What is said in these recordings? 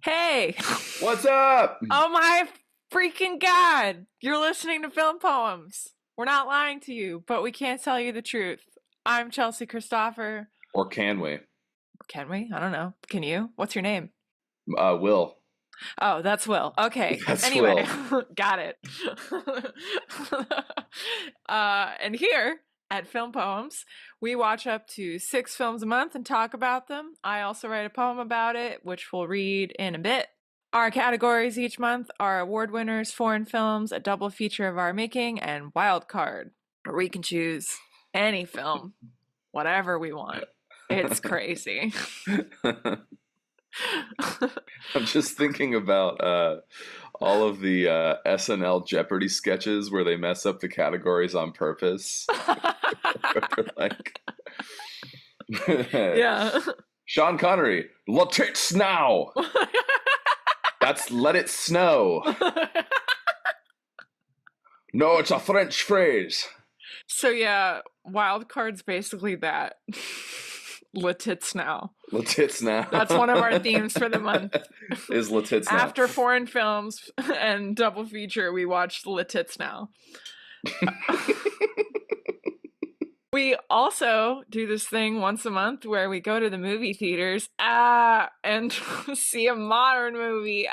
Hey! What's up? Oh my freaking God! You're listening to Film Poems. We're not lying to you, but we can't tell you the truth. I'm Chelsea Christopher. Or can we? Can we? I don't know. Can you? What's your name? Will. Oh, that's Will. Okay. That's anyway, Will. got it. And here at Film Poems, we watch up to 6 films a month and talk about them. I also write a poem about it, which we'll read in a bit. Our categories each month are award winners, foreign films, a double feature of our making, and wild card, where we can choose any film, whatever we want. It's crazy. I'm just thinking about all of the SNL Jeopardy sketches where they mess up the categories on purpose. Like, yeah. Sean Connery, let it snow. That's let it snow. No, it's a French phrase. So yeah, wild card's basically that. Le tits now. Le tits now. That's one of our themes for the month. Is Le tits now. After foreign films and double feature, we watched Le tits now. We also do this thing once a month where we go to the movie theaters and see a modern movie.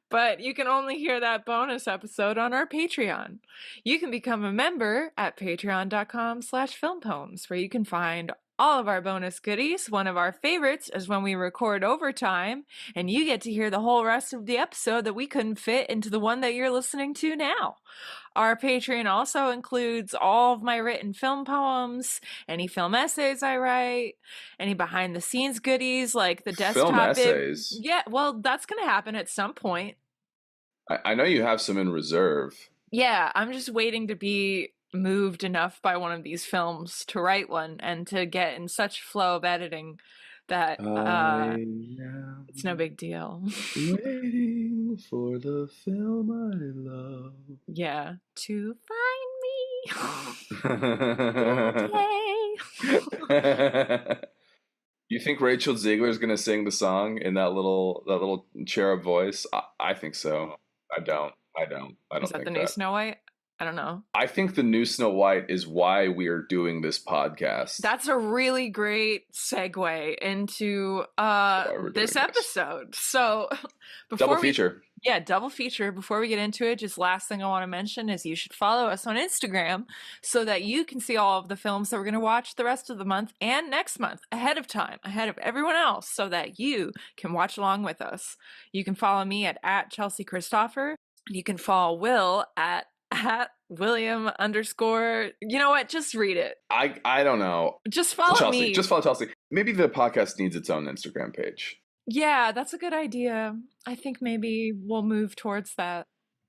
But you can only hear that bonus episode on our Patreon. You can become a member at patreon.com/filmpoems, where you can find all of our bonus goodies. One of our favorites is when we record overtime and you get to hear the whole rest of the episode that we couldn't fit into the one that you're listening to now. Our Patreon also includes all of my written film poems, any film essays I write, any behind the scenes goodies like the desktop. Film essays? Yeah, well, that's going to happen at some point. I know you have some in reserve. Yeah, I'm just waiting to be moved enough by one of these films to write one and to get in such flow of editing that it's no big deal. Waiting for the film I love. Yeah, to find me. You think Rachel Ziegler is gonna sing the song in that little cherub voice? I think so. I don't Is that the new Snow White? I don't know. I think the new Snow White is why we are doing this podcast. That's a really great segue into this episode. So double feature. Yeah, double feature. Before we get into it, just last thing I want to mention is you should follow us on Instagram so that you can see all of the films that we're going to watch the rest of the month and next month ahead of time, ahead of everyone else, so that you can watch along with us. You can follow me at Chelsea Christopher. You can follow Will at William _ you know what, just read it. I don't know, just follow Chelsea. me. Just follow Chelsea. Maybe the podcast needs its own Instagram page. Yeah, that's a good idea. I think maybe we'll move towards that.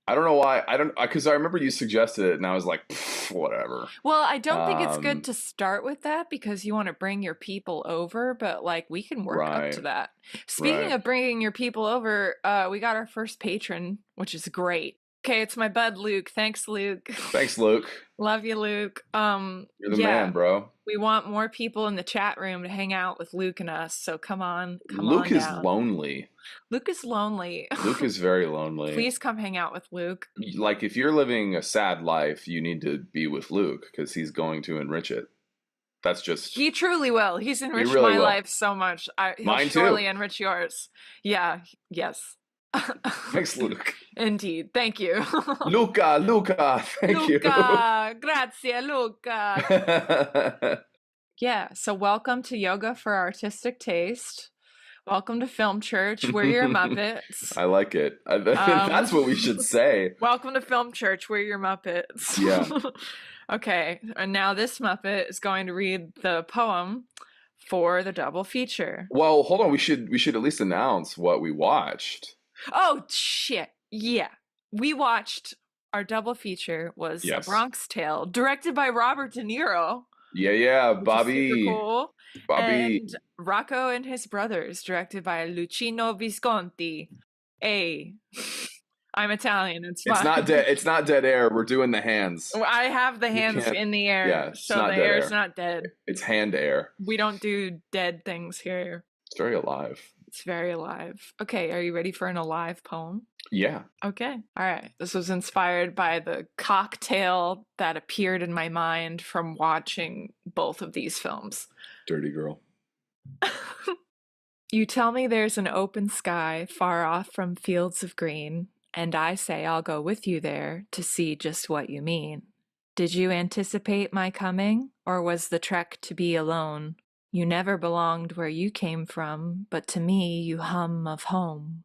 I don't know why. Because I remember you suggested it and I was like, whatever. Well, I don't think it's good to start with that because you want to bring your people over, but like we can work up to that. Speaking of bringing your people over, we got our first patron, which is great. Okay, it's my bud Luke. Thanks, Luke. Thanks, Luke. Love you, Luke. You're the man, bro. We want more people in the chat room to hang out with Luke and us, so come on Luke on is lonely. Luke is lonely. Luke is very lonely. Please come hang out with Luke. Like, if you're living a sad life, you need to be with Luke because he's going to enrich it. That's just... He truly will. He's enriched my life so much. He'll surely enrich yours. Yeah, yes. Thanks, Luke. Indeed. Thank you. Luca, thank you. Luca, grazie, Luca. Yeah, so welcome to Yoga for Artistic Taste. Welcome to Film Church. We're your Muppets. I like it. That's what we should say. Welcome to Film Church. We're your Muppets. Yeah. Okay, and now this Muppet is going to read the poem for the double feature. Well, hold on. We should at least announce what we watched. Oh, shit. Yeah. We watched, our double feature was A Bronx Tale, directed by Robert De Niro. Yeah. Bobby. Super cool. Bobby. And Rocco and His Brothers, directed by Luchino Visconti. I'm Italian. It's fine. It's not dead air. We're doing the hands. I have the hands in the air. Yeah, so the air's not dead. It's hand air. We don't do dead things here. It's very alive. It's very alive. Okay, are you ready for an alive poem? Yeah. Okay. All right. This was inspired by the cocktail that appeared in my mind from watching both of these films. Dirty girl. You tell me there's an open sky far off from fields of green, and I say I'll go with you there to see just what you mean. Did you anticipate my coming, or was the trek to be alone? You never belonged where you came from, but to me you hum of home.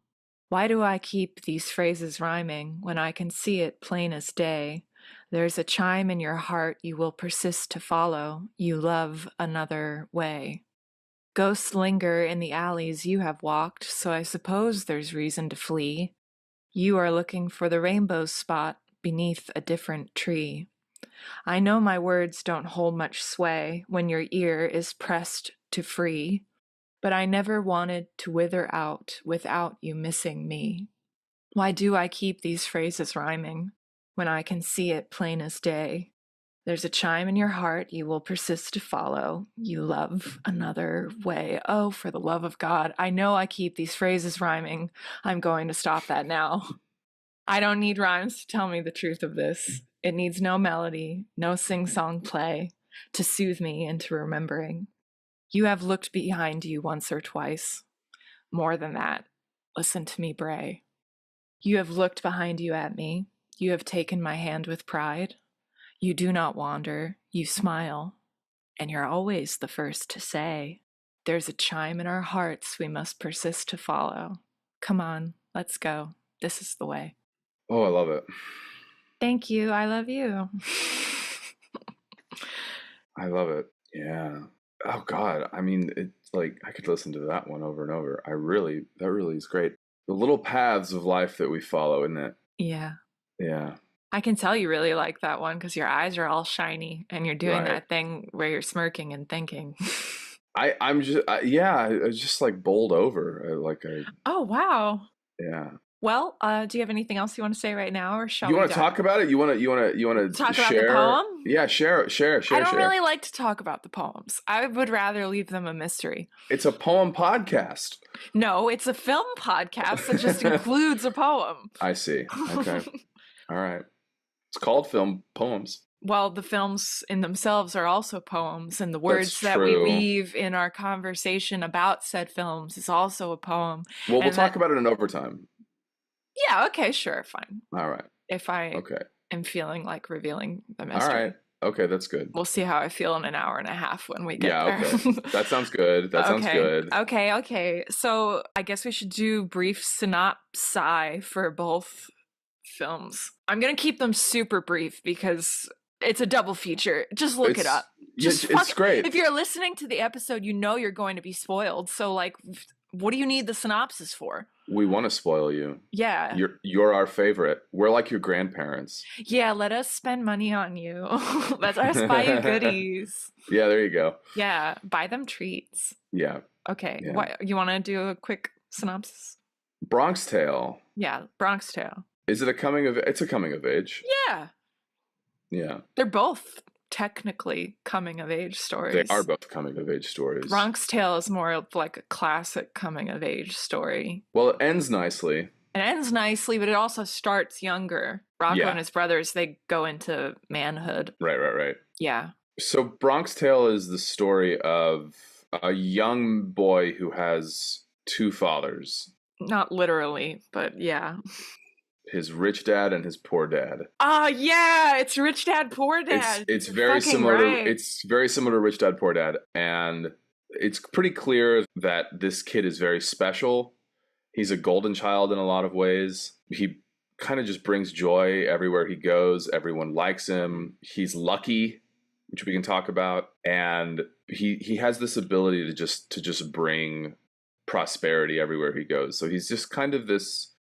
Why do I keep these phrases rhyming when I can see it plain as day? There's a chime in your heart you will persist to follow. You love another way. Ghosts linger in the alleys you have walked, so I suppose there's reason to flee. You are looking for the rainbow spot beneath a different tree. I know my words don't hold much sway when your ear is pressed to free, but I never wanted to wither out without you missing me. Why do I keep these phrases rhyming when I can see it plain as day? There's a chime in your heart you will persist to follow. You love another way. Oh, for the love of God. I know I keep these phrases rhyming. I'm going to stop that now. I don't need rhymes to tell me the truth of this. It needs no melody, no sing-song play to soothe me into remembering. You have looked behind you once or twice. More than that, listen to me bray. You have looked behind you at me. You have taken my hand with pride. You do not wander, you smile, and you're always the first to say, there's a chime in our hearts we must persist to follow. Come on, let's go. This is the way. Oh, I love it. Thank you. I love you. I love it. Yeah. Oh God. I mean, it's like I could listen to that one over and over. That really is great. The little paths of life that we follow, isn't it? Yeah. Yeah. I can tell you really like that one because your eyes are all shiny and you're doing Right. that thing where you're smirking and thinking. I'm just, I was just like bowled over. Oh, wow. Yeah. Well, do you have anything else you want to say right now, or shall You we want to talk about it? You want to talk about the share? poem? Yeah, share. I don't really like to talk about the poems. I would rather leave them a mystery. It's a poem podcast. No, it's a film podcast that just includes a poem. I see. Okay. All right. It's called Film Poems. Well, the films in themselves are also poems, and the words That's that we true. weave in our conversation about said films is also a poem. Well, we'll And talk about it in overtime. Yeah, okay, sure, fine. All right. If I Okay. am feeling like revealing the All mystery. right. Okay, that's good. We'll see how I feel in an hour and a half when we get there. Okay. That sounds good. That sounds good. Okay. So I guess we should do brief synopsis for both films. I'm going to keep them super brief because it's a double feature. Just look it up. It's great. If you're listening to the episode, you know you're going to be spoiled. So, like, what do you need the synopsis for? We want to spoil you. Yeah. You're our favorite. We're like your grandparents. Yeah, let us spend money on you. Let us buy you goodies. Yeah, there you go. Yeah, buy them treats. Yeah. Okay. Yeah. What, you want to do a quick synopsis? Bronx Tale. Yeah, Bronx Tale. Is it it's a coming of age? Yeah. Yeah. They're both technically coming of age stories. They are both coming of age stories. Bronx Tale is more of like a classic coming of age story. Well, it ends nicely. It ends nicely, but it also starts younger. Rocco and his brothers, they go into manhood. Right. Yeah. So Bronx Tale is the story of a young boy who has two fathers. Not literally, but yeah. His rich dad and his poor dad. Yeah, it's Rich Dad Poor Dad. It's very similar right. It's very similar to Rich Dad Poor Dad, and it's pretty clear that this kid is very special. He's a golden child in a lot of ways. He kind of just brings joy everywhere he goes. Everyone likes him. He's lucky, which we can talk about, and he has this ability to just bring prosperity everywhere he goes. So he's just kind of this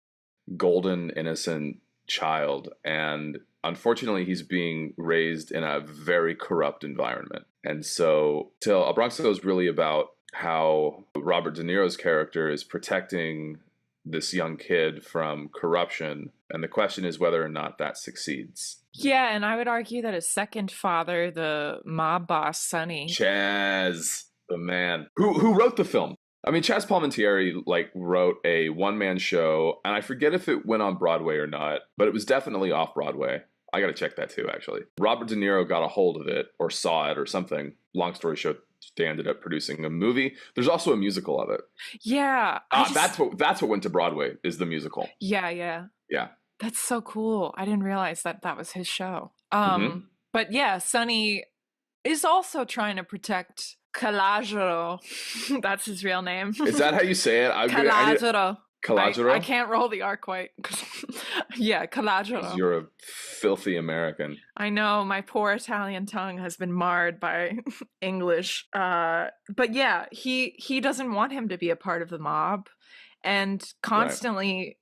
golden, innocent child, and unfortunately he's being raised in a very corrupt environment. And so A Bronx Tale is really about how Robert De Niro's character is protecting this young kid from corruption, and the question is whether or not that succeeds. Yeah, and I would argue that his second father, the mob boss Sonny, Chaz, the man who wrote the film. I mean, Chaz Palminteri like wrote a one-man show, and I forget if it went on Broadway or not, but it was definitely off Broadway. I got to check that too, actually. Robert De Niro got a hold of it or saw it or something. Long story short, they ended up producing a movie. There's also a musical of it. Yeah, That's what went to Broadway is the musical. Yeah. Yeah. That's so cool. I didn't realize that that was his show. Mm-hmm. But yeah, Sonny is also trying to protect Calogero. That's his real name. Is that how you say it? Calogero. Calogero? I can't roll the R quite. Yeah, Calogero. You're a filthy American. I know, my poor Italian tongue has been marred by English. But yeah, he doesn't want him to be a part of the mob, and constantly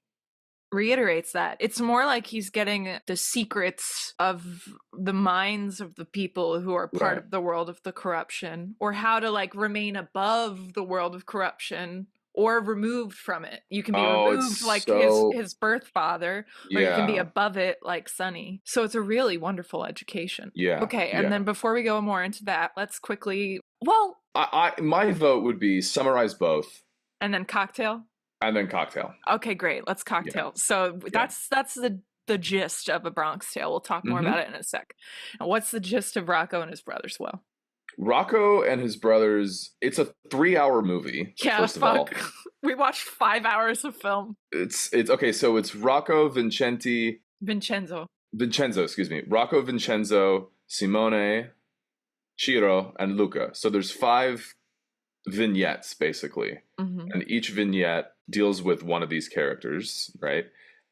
reiterates that. It's more like he's getting the secrets of the minds of the people who are part of the world of the corruption, or how to like remain above the world of corruption or removed from it. You can be removed like his birth father, or you can be above it like Sonny. So it's a really wonderful education. Yeah. Okay, and then before we go more into that, let's quickly, my vote would be summarize both. And then cocktail? And then cocktail. Okay, great. Let's cocktail. Yeah. So that's the gist of A Bronx Tale. We'll talk more about it in a sec. And what's the gist of Rocco and his brothers, Will? Rocco and his brothers, it's a 3-hour movie. Yeah, first of all. We watched 5 hours of film. It's okay, so it's Rocco, Vincenzo, excuse me. Rocco, Vincenzo, Simone, Ciro, and Luca. So there's 5 vignettes basically. And each vignette deals with one of these characters, right?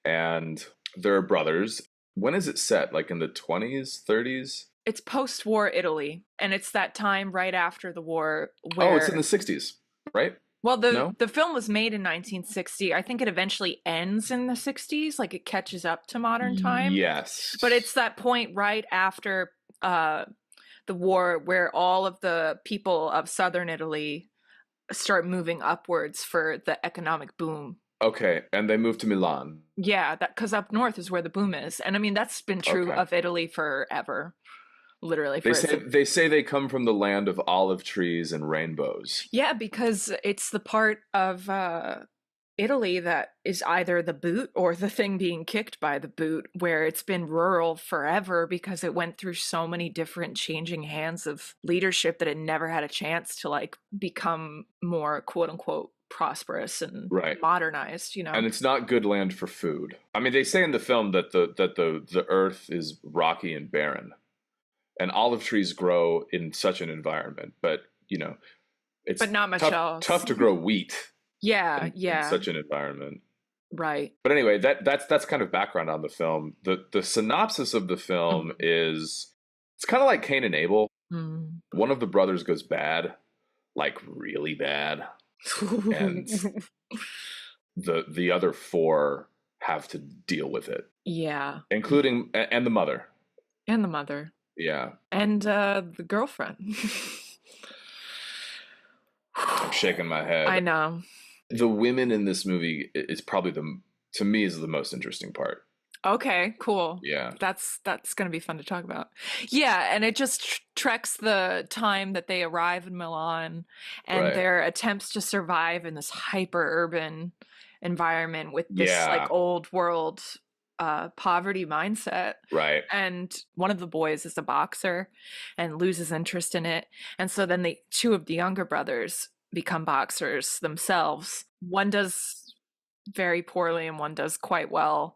And they're brothers. When is it set? Like in the 20s, 30s? It's post-war Italy, and it's that time right after the war where... Oh, it's in the 60s, right? Well, the film was made in 1960. I think it eventually ends in the 60s, like it catches up to modern time. Yes. But it's that point right after the war where all of the people of southern Italy start moving upwards for the economic boom. Okay, and they moved to Milan. Yeah, that because up north is where the boom is. And I mean, that's been true of Italy forever. Literally. They say they come from the land of olive trees and rainbows. Yeah, because it's the part of Italy that is either the boot or the thing being kicked by the boot, where it's been rural forever because it went through so many different changing hands of leadership that it never had a chance to like become more quote unquote prosperous and modernized, you know. And it's not good land for food. I mean, they say in the film that the earth is rocky and barren. And olive trees grow in such an environment, but you know, it's but not much else. Tough to grow wheat. In such an environment. Right. But anyway, that's kind of background on the film. The synopsis of the film is it's kind of like Cain and Abel. One of the brothers goes bad, like really bad, and the other 4 have to deal with it. Yeah. Including and the mother. And the mother. Yeah. And the girlfriend. I'm shaking my head. I know. The women in this movie is probably to me is the most interesting part. Okay, cool. Yeah. That's going to be fun to talk about. Yeah, and it just treks the time that they arrive in Milan and their attempts to survive in this hyper urban environment with this like old world poverty mindset. Right. And one of the boys is a boxer and loses interest in it. And so then 2 of the younger brothers become boxers themselves. One does very poorly and one does quite well.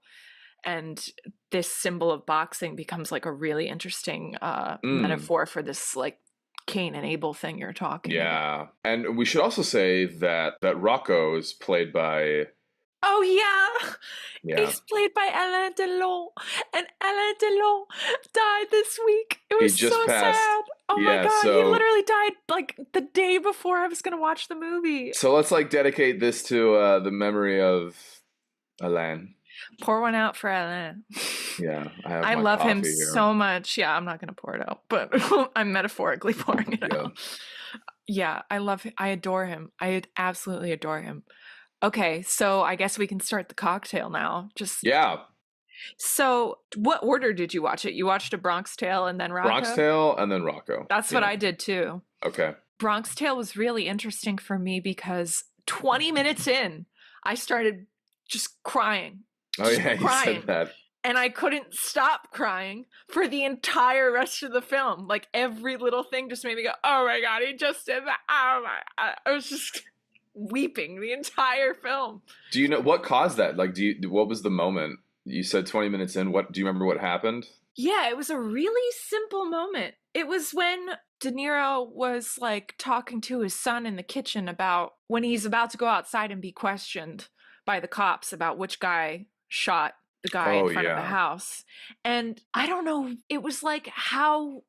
And this symbol of boxing becomes like a really interesting metaphor for this like Cain and Abel thing you're talking about. And we should also say that Rocco is played by... Oh, yeah. He's played by Alain Delon. And Alain Delon died this week. It was so sad. Oh my God. He literally died like the day before I was going to watch the movie. So let's like dedicate this to the memory of Alain. Pour one out for Alain. Yeah. I love him so much. Yeah, I'm not going to pour it out, but I'm metaphorically pouring it out. Yeah, I love him. I adore him. I absolutely adore him. Okay, so I guess we can start the cocktail now. So what order did you watch it? You watched A Bronx Tale and then Rocco? Bronx Tale and then Rocco. That's what I did too. Okay. Bronx Tale was really interesting for me because 20 minutes in, I started just crying. Oh Just yeah, you said crying. that. And I couldn't stop crying for the entire rest of the film. Like every little thing just made me go, "Oh my god, he just did that!" Oh my! I was just weeping the entire film. Do you know what caused that? Like, what was the moment? You said 20 minutes in. What do you remember? What happened? Yeah, it was a really simple moment. It was when De Niro was like talking to his son in the kitchen about when he's about to go outside and be questioned by the cops about which guy shot the guy in Oh front of the yeah, house. And I don't know, it was like how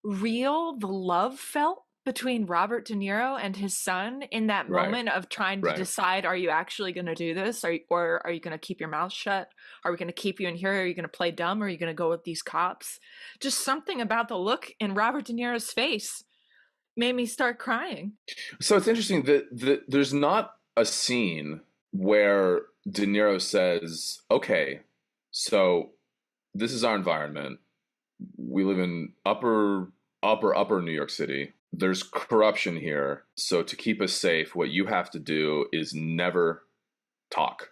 real the love felt between Robert De Niro and his son in that right, moment of trying to right. decide, are you actually going to do this? Or are you going to keep your mouth shut? Are we going to keep you in here? Are you going to play dumb? Or are you going to go with these cops? Just something about the look in Robert De Niro's face made me start crying. So it's interesting that there's not a scene where De Niro says, "Okay, so this is our environment. We live in upper New York City. There's corruption here. So to keep us safe, what you have to do is never talk."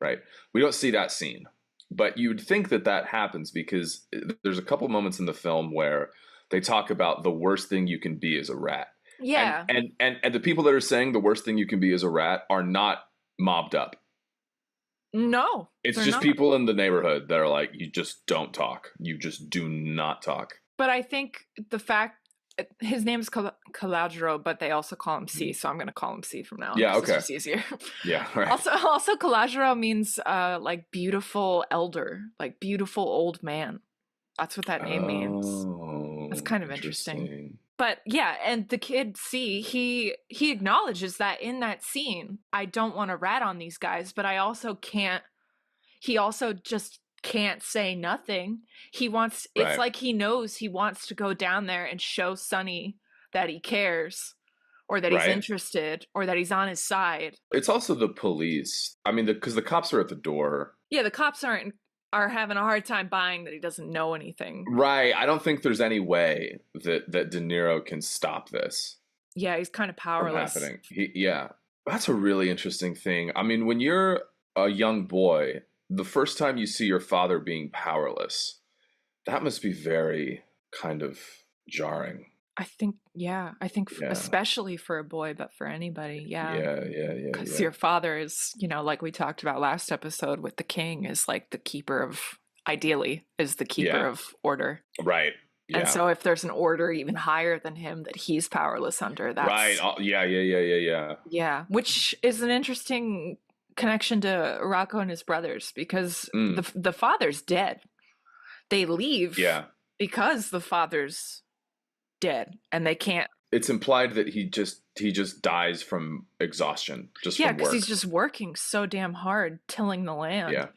Right? We don't see that scene, but you'd think that that happens because there's a couple moments in the film where they talk about the worst thing you can be as a rat. And Yeah. the people that are saying the worst thing you can be as a rat are not mobbed up. No, It's they're just not. people in the neighborhood that are like, you just don't talk. You just do not talk. But I think the fact his name is Caladro, but they also call him C, so I'm going to call him C from now on Yeah, because it's okay. just easier. Yeah, right. Also Caladro means like beautiful elder, like beautiful old man. That's what that name means. That's Oh, kind of interesting. interesting. But yeah, and the kid C, he acknowledges that in that scene, I don't want to rat on these guys, but I also can't. He also just can't say nothing. He wants, it's Right, like he knows he wants to go down there and show Sonny that he cares or that he's right. interested or that he's on his side. It's also the police. I mean, because the cops are at the door. Yeah, the cops are having a hard time buying that he doesn't know anything. Right. I don't think there's any way that De Niro can stop this Yeah, he's kind of from powerless. happening. Yeah. That's a really interesting thing. I mean, when you're a young boy, the first time you see your father being powerless, that must be very kind of jarring. I think Yeah. especially for a boy, but for anybody, yeah. Yeah, yeah, yeah, Because yeah. your father is, like we talked about last episode with the king, is like the keeper of, ideally, is the keeper Yeah. of order. Right. And Yeah. so if there's an order even higher than him that he's powerless under, Right. that's, Yeah, yeah, yeah, yeah, yeah. yeah, which is an interesting connection to Rocco and his brothers because Mm, the father's dead. They leave yeah. because the father's dead and they can't. It's implied that he just dies from exhaustion, just Yeah, from because he's work. just working so damn hard tilling the land. Yeah.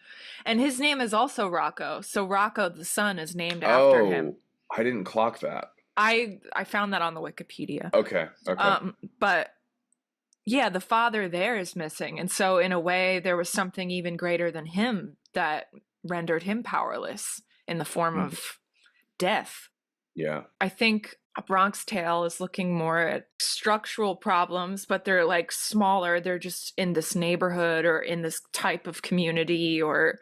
And his name is also Rocco. So Rocco the son is named after him. Oh, I didn't clock that. I found that on the Wikipedia. Okay. Okay. But yeah, the father there is missing. And so in a way there was something even greater than him that rendered him powerless in the form Mm, of death. yeah. I think A Bronx Tale is looking more at structural problems, but they're like smaller. They're just in this neighborhood or in this type of community or,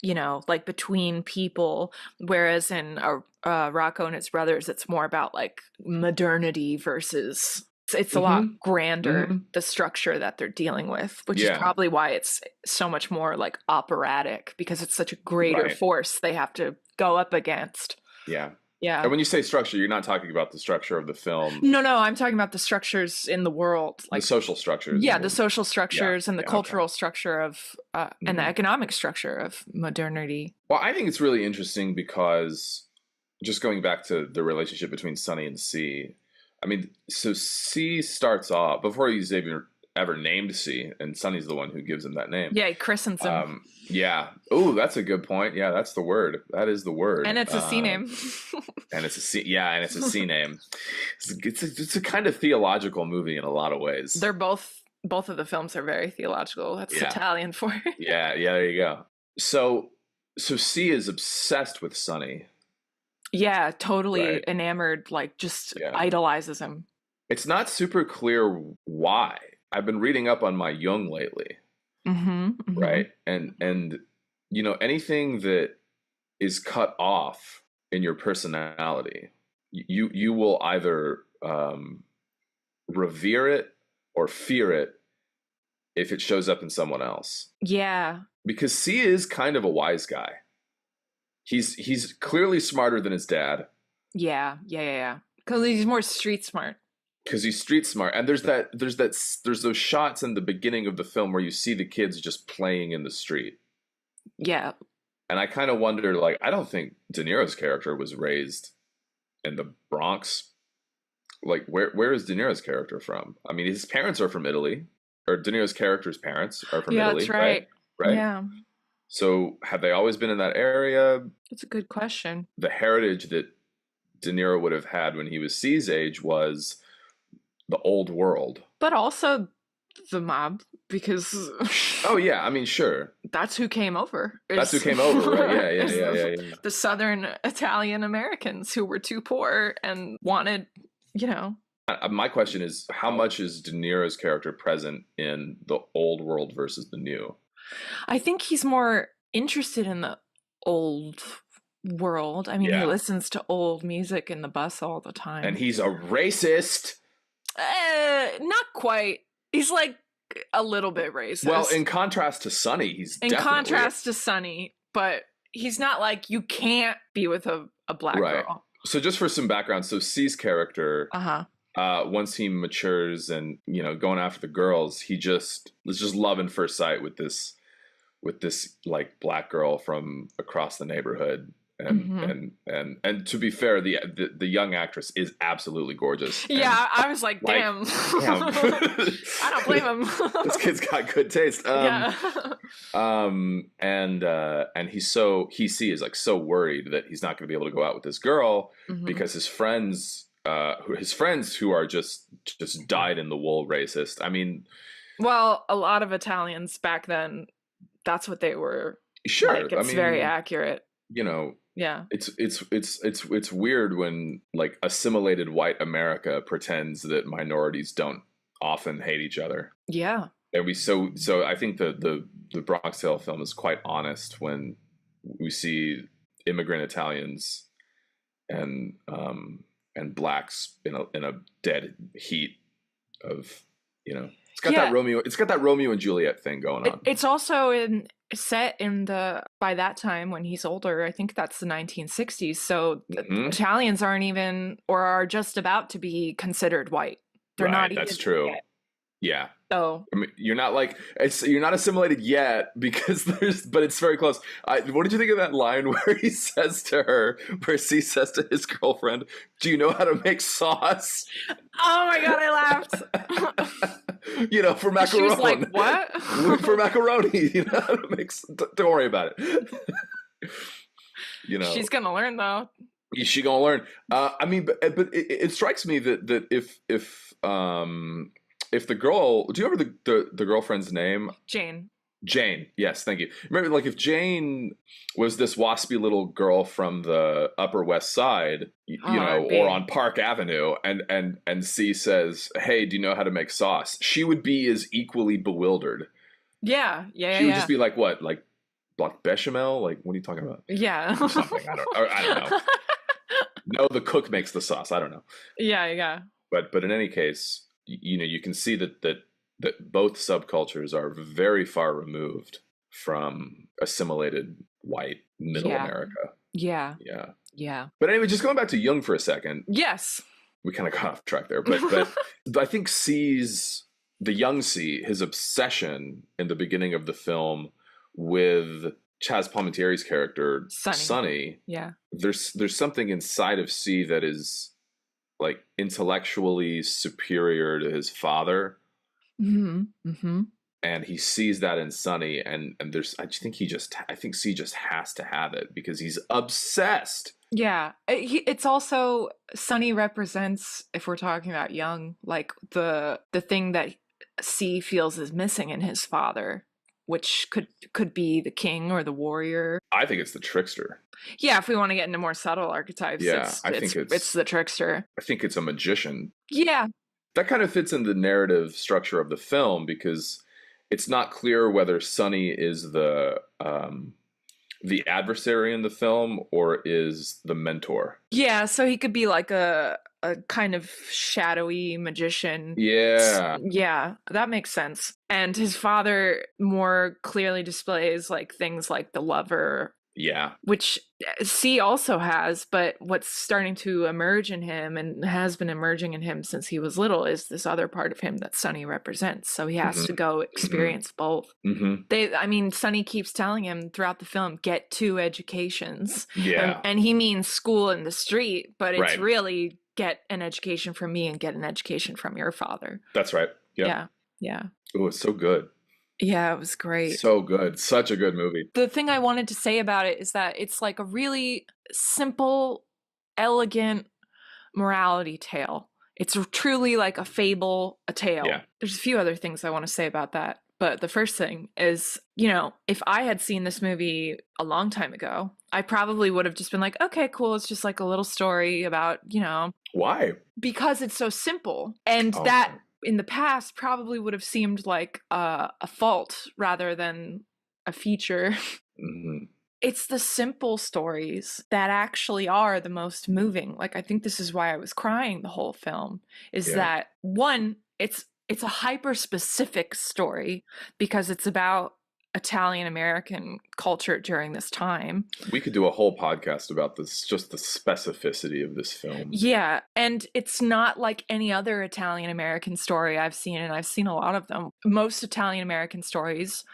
like between people. Whereas in Rocco and his brothers, it's more about like modernity versus. It's a lot Mm-hmm. grander, Mm-hmm. the structure that they're dealing with, which is Yeah. probably why it's so much more like operatic because it's such a greater Right. force they have to go up against. Yeah. Yeah. And when you say structure, you're not talking about the structure of the film, No, I'm talking about the structures in the world, the like social structures yeah, and the the social yeah. structures and the Yeah. Okay. cultural structure of and the Hmm. economic structure of modernity. Well, I think it's really interesting because just going back to the relationship between Sonny and C. I mean, so C starts off before he's even ever named C, and Sonny's the one who gives him that name. Yeah, he christens him, Yeah. Oh, that's a good point. Yeah, that's the word. That is the word. and it's a C name. And it's a C. Yeah, and it's a C name. It's a kind of theological movie in a lot of ways. They're both of the films are very theological. That's Yeah. Italian for it. Yeah. Yeah. There you go. So C is obsessed with Sonny. Yeah, totally Right. enamored, like just Yeah. idolizes him. It's not super clear why. I've been reading up on my Jung lately, Mm-hmm. Mm-hmm. right? And you know, anything that is cut off in your personality, you will either revere it or fear it if it shows up in someone else. Yeah. Because C is kind of a wise guy. He's clearly smarter than his dad Yeah. Yeah. Yeah. Yeah. Because he's more street smart. because he's street smart. And there's those shots in the beginning of the film where you see the kids just playing in the street. Yeah. And I kind of wonder, like, I don't think De Niro's character was raised in the Bronx. Like, where is De Niro's character from? I mean, his parents are from Italy, or De Niro's character's parents are from Yeah, that's Italy, right? right. Right. Yeah. So have they always been in that area? That's a good question. The heritage that De Niro would have had when he was C's age was the old world. But also the mob, because Oh yeah, I mean, sure. that's who came over. That's who came over, right? Yeah, is yeah. the Southern Italian Americans who were too poor and wanted, you know. My question is, how much is De Niro's character present in the old world versus the new? I think he's more interested in the old world. I mean, he Yeah. listens to old music in the bus all the And time. he's a racist. Not quite. He's like a little bit racist. Well, in contrast to Sonny, he's in definitely contrast to Sonny, but he's not like, you can't be with a black right. girl. So just for some background, so C's character, once he matures and, you know, going after the girls, it's just love at first sight with this like black girl from across the neighborhood. And to be fair, the young actress is absolutely gorgeous. Yeah, I was like, damn. I don't blame him. This kid's got good taste. Yeah. And he is like so worried that he's not going to be able to go out with this girl because his friends who are just dyed in the wool racist. I mean, well, a lot of Italians back then, that's what they were. Sure, like, it's very accurate. You know, yeah, it's weird when like assimilated white America pretends that minorities don't often hate each other. Yeah, and I think the Bronx Tale film is quite honest when we see immigrant Italians and blacks in a dead heat of, you know, it's got that Romeo and Juliet thing going on. It's also set in by that time when he's older. I think that's the 1960s. So Italians aren't even, or are just about to be considered white. They're not even. That's true. Yet. Yeah. So I mean, you're not assimilated yet because but it's very close. What did you think of that line where he says to her, where C says to his girlfriend, "Do you know how to make sauce?" Oh my God, I laughed. You know, for macaroni. She was like, "What?" For macaroni, you know how to make. Don't worry about it. You know, she's gonna learn though. She's gonna learn. I mean, but it strikes me that if the girl, do you remember the girlfriend's name? Jane. Jane, yes, thank you. Remember, like, if Jane was this waspy little girl from the Upper West Side, you know, or on Park Avenue, and C says, "Hey, do you know how to make sauce?" She would be as equally bewildered. Yeah. She would just be like, "What, like bechamel? Like, what are you talking about?" Yeah. Or something. I don't know. No, the cook makes the sauce. I don't know. Yeah. But in any case, you know, you can see that both subcultures are very far removed from assimilated white middle America. Yeah. But anyway, just going back to Jung for a second. Yes. We kind of got off track there, but I think the young C, his obsession in the beginning of the film with Chaz Palminteri's character, Sonny. Yeah. There's something inside of C that is like intellectually superior to his father. And he sees that in Sonny, and I think C just has to have it because he's obsessed. Yeah, it's also, Sonny represents, if we're talking about Jung, like the thing that C feels is missing in his father, which could be the king or the warrior. I think it's the trickster. Yeah, if we want to get into more subtle archetypes, I think it's the trickster. I think it's a magician. Yeah. That kind of fits in the narrative structure of the film because it's not clear whether Sonny is the adversary in the film or is the mentor. Yeah, so he could be like a kind of shadowy magician. Yeah. Yeah, that makes sense. And his father more clearly displays like things like the lover, Yeah. which C also has, but what's starting to emerge in him and has been emerging in him since he was little is this other part of him that Sonny represents. So he has to go experience both. I mean, Sonny keeps telling him throughout the film, get two educations. Yeah. And he means school in the street, but it's Right. really get an education from me and get an education from your father. That's right. Yep. Yeah. Yeah. Oh, it's so good. Yeah, it was great. So good. Such a good movie. The thing I wanted to say about it is that it's like a really simple, elegant morality tale. It's truly like a fable, a tale. Yeah. There's a few other things I want to say about that. But the first thing is, you know, if I had seen this movie a long time ago, I probably would have just been like, okay, cool. It's just like a little story about, you know. Why? Because it's so simple. And that in the past probably would have seemed like a fault rather than a feature. It's the simple stories that actually are the most moving. Like, I think this is why I was crying the whole film, is that one, it's a hyper specific story because it's about Italian American culture during this time. We could do a whole podcast about this, just the specificity of this film. Yeah, and it's not like any other Italian American story I've seen, and I've seen a lot of them. Most Italian American stories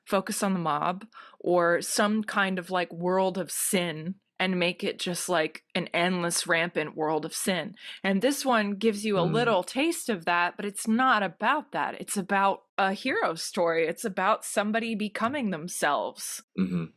focus on the mob or some kind of like world of sin and make it just like an endless rampant world of sin. And this one gives you a little taste of that, but it's not about that. It's about a hero story. It's about somebody becoming themselves,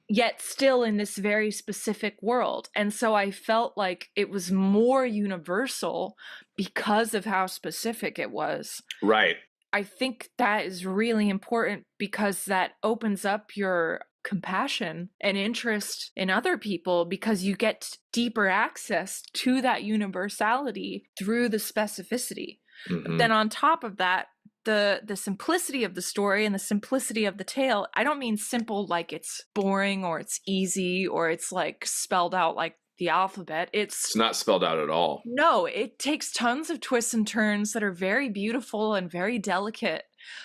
yet still in this very specific world. And so I felt like it was more universal because of how specific it was. Right. I think that is really important because that opens up your compassion and interest in other people because you get deeper access to that universality through the specificity. But then on top of that, the simplicity of the story and the simplicity of the tale, I don't mean simple like it's boring or it's easy or it's like spelled out like the alphabet. It's not spelled out at all. No, it takes tons of twists and turns that are very beautiful and very delicate.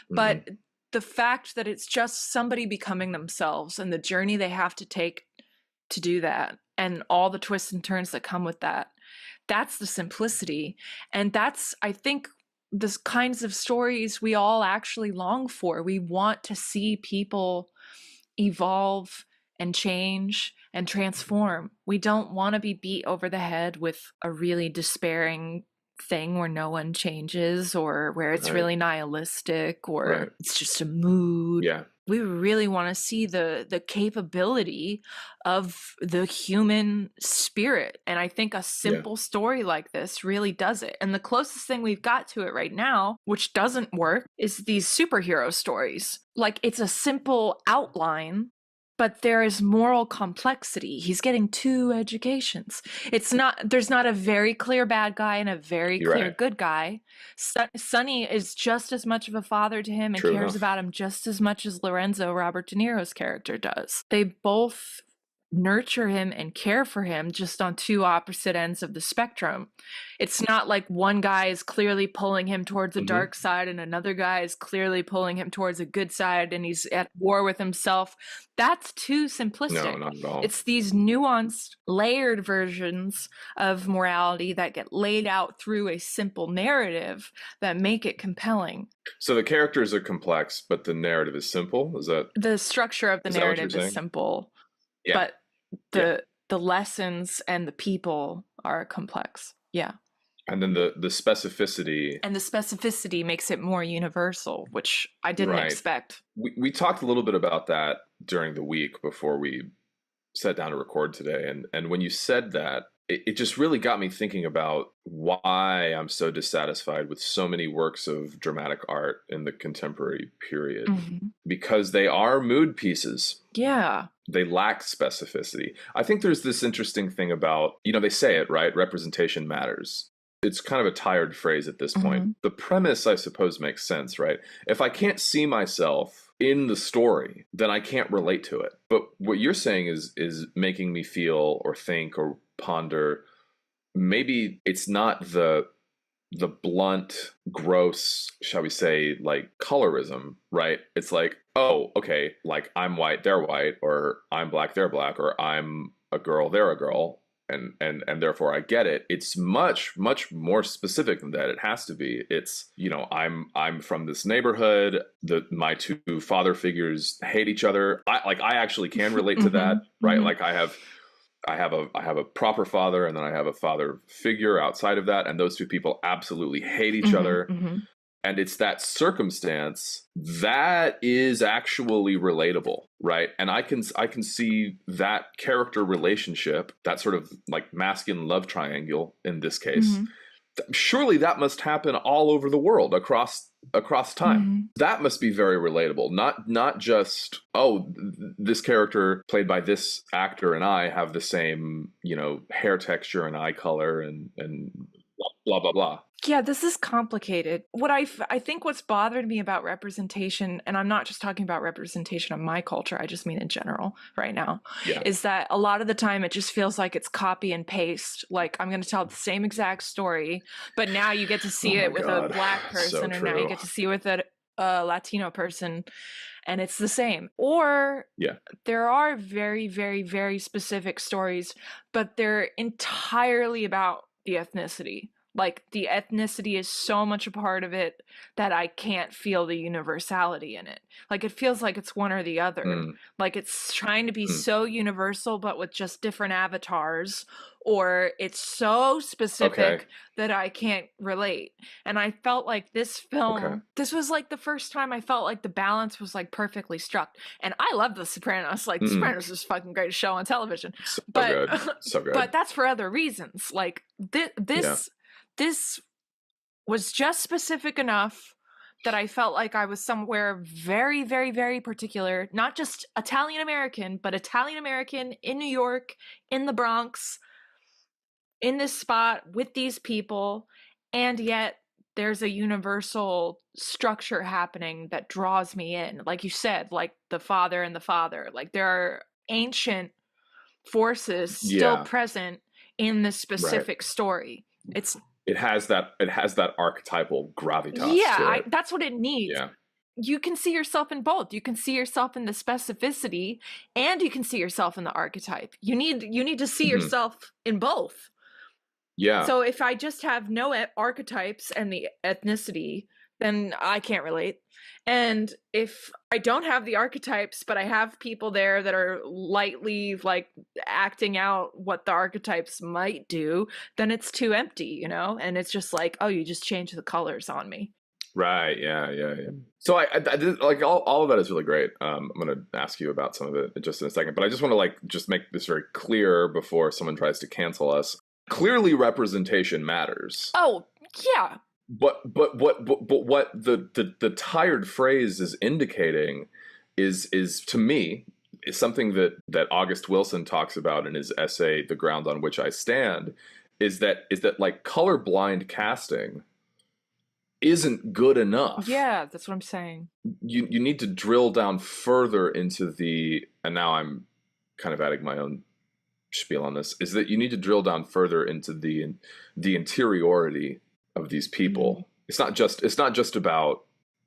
But the fact that it's just somebody becoming themselves and the journey they have to take to do that and all the twists and turns that come with that, that's the simplicity. And that's, I think, the kinds of stories we all actually long for. We want to see people evolve and change and transform. We don't want to be beat over the head with a really despairing thing where no one changes or where it's really nihilistic or it's just a mood. Yeah. We really want to see the capability of the human spirit. And I think a simple story like this really does it. And the closest thing we've got to it right now, which doesn't work, is these superhero stories. Like, it's a simple outline, but there is moral complexity. He's getting two educations. There's not a very clear bad guy and a very clear good guy. Sonny is just as much of a father to him and cares about him just as much as Lorenzo, Robert De Niro's character, does. They both nurture him and care for him, just on two opposite ends of the spectrum. It's not like one guy is clearly pulling him towards the dark side and another guy is clearly pulling him towards a good side and he's at war with himself. That's too simplistic. No, not at all. It's these nuanced, layered versions of morality that get laid out through a simple narrative that make it compelling. So the characters are complex, but the narrative is simple? Is that the structure of the narrative is simple? Yeah. But the lessons and the people are complex. Yeah. And then the specificity. And the specificity makes it more universal, which I didn't expect. We talked a little bit about that during the week before we sat down to record today. And when you said that, it just really got me thinking about why I'm so dissatisfied with so many works of dramatic art in the contemporary period. Because they are mood pieces. Yeah. They lack specificity. I think there's this interesting thing about, they say it, right? Representation matters. it's kind of a tired phrase at this point. Mm-hmm. The premise, I suppose, makes sense, right? If I can't see myself in the story, then I can't relate to it. But what you're saying is making me feel or think or ponder, maybe it's not the blunt, gross, shall we say, like colorism, right? It's like, oh, okay, like I'm white, they're white, or I'm black, they're black, or I'm a girl, they're a girl, and therefore I get it. It's much, much more specific than that. It has to be. It's, you know, I'm from this neighborhood. My two father figures hate each other. I actually can relate to that, right? Mm-hmm. Like I have a proper father, and then I have a father figure outside of that, and those two people absolutely hate each other. Mm-hmm. And it's that circumstance that is actually relatable, right? And I can see that character relationship, that sort of like masculine love triangle in this case. Mm-hmm. Surely that must happen all over the world, across time. Mm-hmm. That must be very relatable. Not just, oh, this character played by this actor and I have the same, you know, hair texture and eye color and blah blah blah. Yeah, this is complicated. What I think what's bothered me about representation, and I'm not just talking about representation of my culture, I just mean in general right now, Yeah. is that a lot of the time it just feels like it's copy and paste. Like I'm going to tell the same exact story, but now you get to see it with a black person, or now you get to see it with a Latino person, and it's the same. Or there are very, very, very specific stories, but they're entirely about the ethnicity. Like the ethnicity is so much a part of it that I can't feel the universality in it. Like it feels like it's one or the other. Like it's trying to be so universal, but with just different avatars, or it's so specific that I can't relate. And I felt like this film, this was like the first time I felt like the balance was like perfectly struck. And I love The Sopranos. Like The Sopranos is fucking great show on television. So but good. So good. But that's for other reasons. Like this was just specific enough that I felt like I was somewhere very, very, very particular, not just Italian American, but Italian American in New York, in the Bronx, in this spot with these people. And yet there's a universal structure happening that draws me in. Like you said, like the father and the father, like there are ancient forces still present in this specific story. It has that archetypal gravitas. Yeah, that's what it needs. Yeah. You can see yourself in both. You can see yourself in the specificity, and you can see yourself in the archetype. You need to see yourself in both. Yeah. So if I just have no archetypes and the ethnicity, then I can't relate. And if I don't have the archetypes, but I have people there that are lightly like acting out what the archetypes might do, then it's too empty, you know? And it's just like, oh, you just changed the colors on me. Right. Yeah. So I did, like all of that is really great. I'm going to ask you about some of it just in a second, but I just want to just make this very clear before someone tries to cancel us. Clearly representation matters. Oh, yeah. But what the tired phrase is indicating is to me is something that August Wilson talks about in his essay The Ground on Which I Stand, is that like colorblind casting isn't good enough. Yeah, that's what I'm saying. You need to drill down further into and now I'm kind of adding my own spiel on this, is that you need to drill down further into the interiority of these people. It's not just about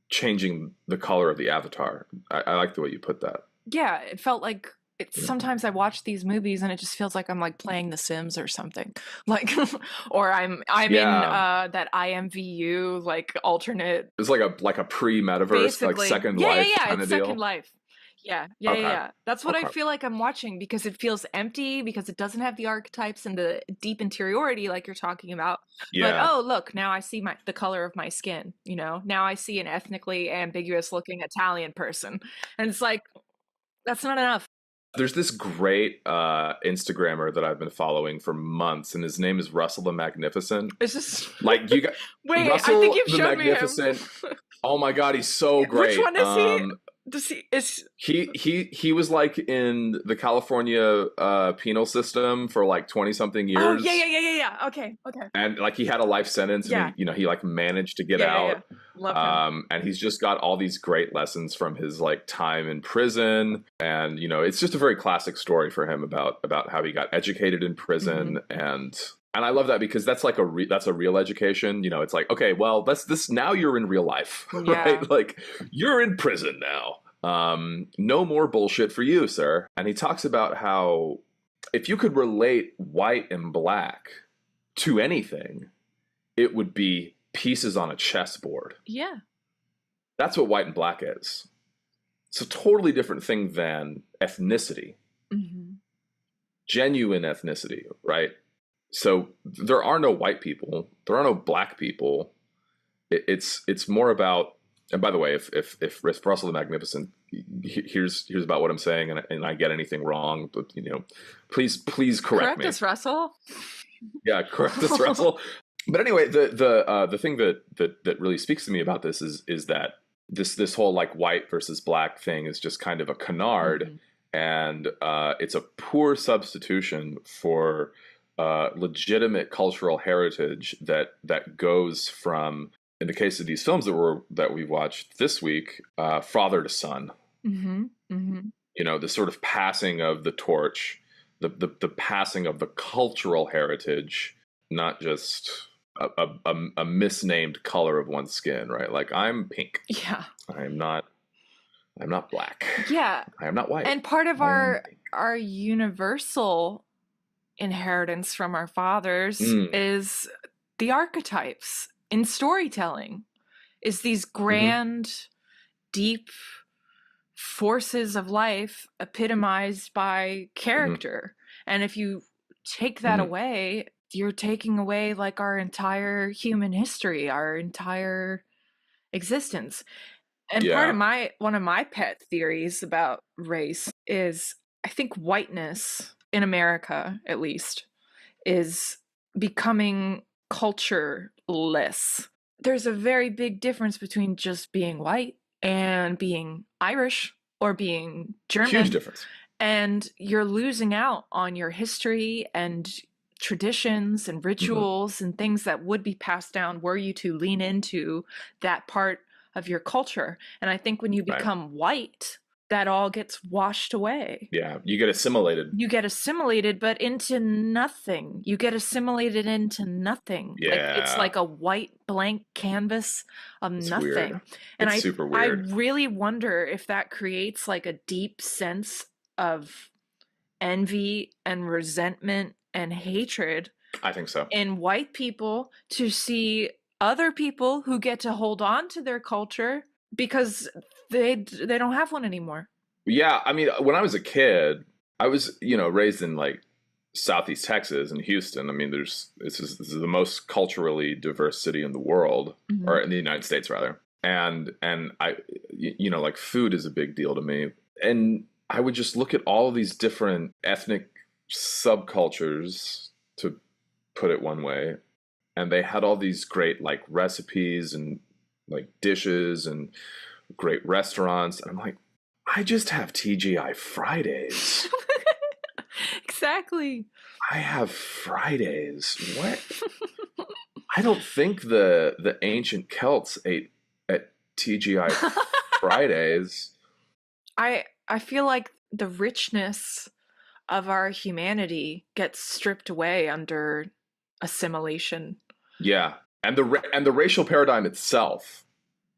changing the color of the avatar. I like the way you put that. Yeah, it felt like sometimes I watch these movies and it just feels like I'm like playing The Sims or something, like, or I'm in that IMVU like alternate. It's like a pre-metaverse, like Second Life kind of deal. Second Life. Yeah. That's what I feel like I'm watching, because it feels empty, because it doesn't have the archetypes and the deep interiority like you're talking about. Yeah. But oh, look, now I see the color of my skin, you know? Now I see an ethnically ambiguous looking Italian person. And it's like, that's not enough. There's this great Instagrammer that I've been following for months, and his name is Russell the Magnificent. It's just you got wait, Russell I think you've the shown Magnificent. Me him. Oh my God, he's so great. Which one is he? He was like in the California penal system for like 20 something Oh, yeah, years. yeah, yeah, yeah, yeah. Okay, okay. And like he had a life sentence, and Yeah, he like managed to get yeah, yeah, yeah. out. Love him. And he's just got all these great lessons from his like time in prison, and it's just a very classic story for him about how he got educated in prison, and I love that because that's like that's a real education. It's like, okay, well, that's this now you're in real life, Yeah. right? Like you're in prison now. No more bullshit for you, sir. And he talks about how if you could relate white and black to anything, it would be pieces on a chessboard. Yeah. That's what white and black is. It's a totally different thing than ethnicity. Genuine ethnicity, right? So there are no white people. There are no black people. It's more about. And by the way, if Russell the Magnificent, here's about what I'm saying, and I get anything wrong, but please correct me. Correct us, Russell. Yeah, correct us, Russell. But anyway, the thing that really speaks to me about this is that this whole like white versus black thing is just kind of a canard, and it's a poor substitution for legitimate cultural heritage that goes from, in the case of these films that we watched this week, father to son. The sort of passing of the torch, the passing of the cultural heritage, not just a misnamed color of one's skin, right? Like I'm pink. Yeah. I'm not black. Yeah. I am not white. And part of our universal inheritance from our fathers is the archetypes in storytelling, is these grand, deep forces of life epitomized by character. And if you take that away, you're taking away like our entire human history, our entire existence. And part of one of my pet theories about race is I think whiteness in America, at least, is becoming cultureless. There's a very big difference between just being white and being Irish or being German. Huge difference. And you're losing out on your history and traditions and rituals and things that would be passed down were you to lean into that part of your culture. And I think when you become white, that all gets washed away. Yeah, you get assimilated. You get assimilated, but into nothing. You get assimilated into nothing. Yeah. Like, it's like a white blank canvas of nothing. Weird. And it's super weird. I really wonder if that creates like a deep sense of envy and resentment and hatred. I think so. In white people to see other people who get to hold on to their culture because they don't have one anymore. Yeah, I mean, when I was a kid, I was, raised in like Southeast Texas and Houston. I mean, this is the most culturally diverse city in the world, or in the United States rather. And I, like food is a big deal to me. And I would just look at all of these different ethnic subcultures, to put it one way, and they had all these great like recipes and like dishes and great restaurants. And I'm like, I just have TGI Fridays. Exactly. I have Fridays. What? I don't think the ancient Celts ate at TGI Fridays. I feel like the richness of our humanity gets stripped away under assimilation. Yeah. And the racial paradigm itself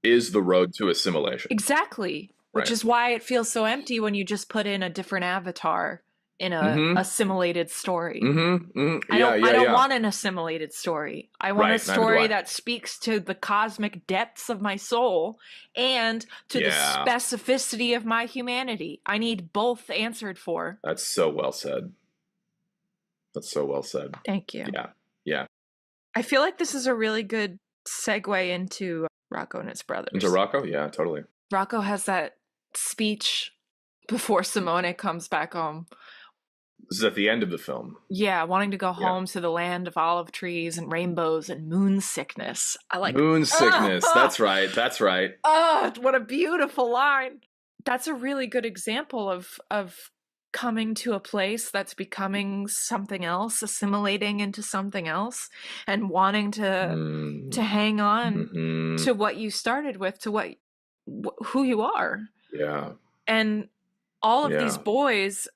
is the road to assimilation. Exactly. Which is why it feels so empty when you just put in a different avatar in a assimilated story. I don't want an assimilated story. I want a story that speaks to the cosmic depths of my soul and to the specificity of my humanity. I need both answered for. That's so well said. That's so well said. Thank you. Yeah. Yeah. I feel like this is a really good segue into Rocco and his brothers. Into Rocco? Yeah, totally. Rocco has that speech before Simone comes back home. This is at the end of the film. Yeah, wanting to go home to the land of olive trees and rainbows and moon sickness. I like moon sickness. That's right. That's right. Oh, what a beautiful line. that's a really good example of coming to a place that's becoming something else, assimilating into something else, and wanting to hang on Mm-hmm. to what you started with, to who you are. Yeah. And all of these Yeah. boys,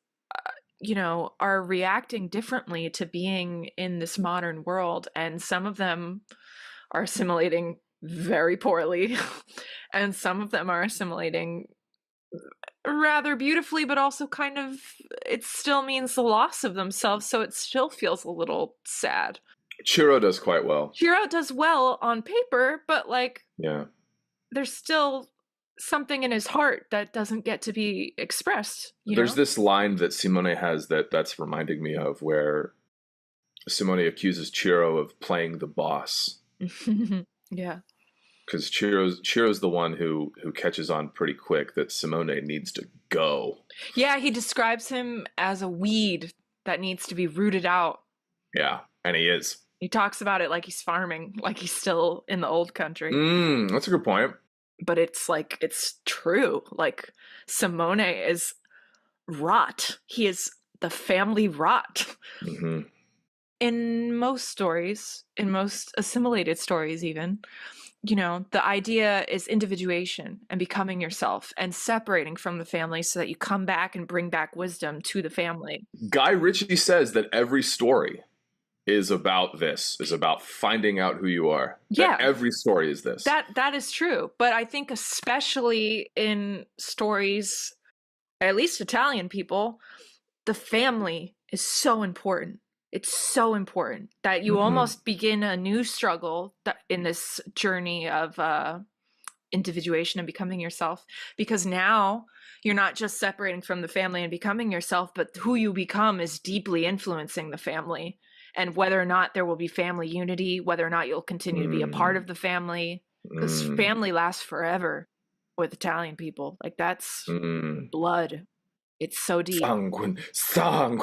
are reacting differently to being in this modern world, and some of them are assimilating very poorly, and some of them are assimilating rather beautifully, but also kind of, it still means the loss of themselves, so it still feels a little sad. Chiro does quite well. Chiro does well on paper, but like, Yeah. there's still something in his heart that doesn't get to be expressed, There's this line that Simone has that's reminding me of, where Simone accuses Chiro of playing the boss. Yeah. Because Chiro's the one who catches on pretty quick that Simone needs to go. Yeah, he describes him as a weed that needs to be rooted out. Yeah, and he is. He talks about it like he's farming, like he's still in the old country. That's a good point. But it's like, it's true. Like, Simone is rot. He is the family rot. Mm-hmm. In most stories, in most assimilated stories even, the idea is individuation and becoming yourself and separating from the family so that you come back and bring back wisdom to the family. Guy Ritchie says that every story is about this, is about finding out who you are. Yeah. That every story is this. That is true. But I think especially in stories, at least Italian people, the family is so important. It's so important that you almost begin a new struggle in this journey of individuation and becoming yourself, because now you're not just separating from the family and becoming yourself, but who you become is deeply influencing the family, and whether or not there will be family unity, whether or not you'll continue to be a part of the family, because family lasts forever with Italian people. Like, that's blood. It's so deep. Sangue.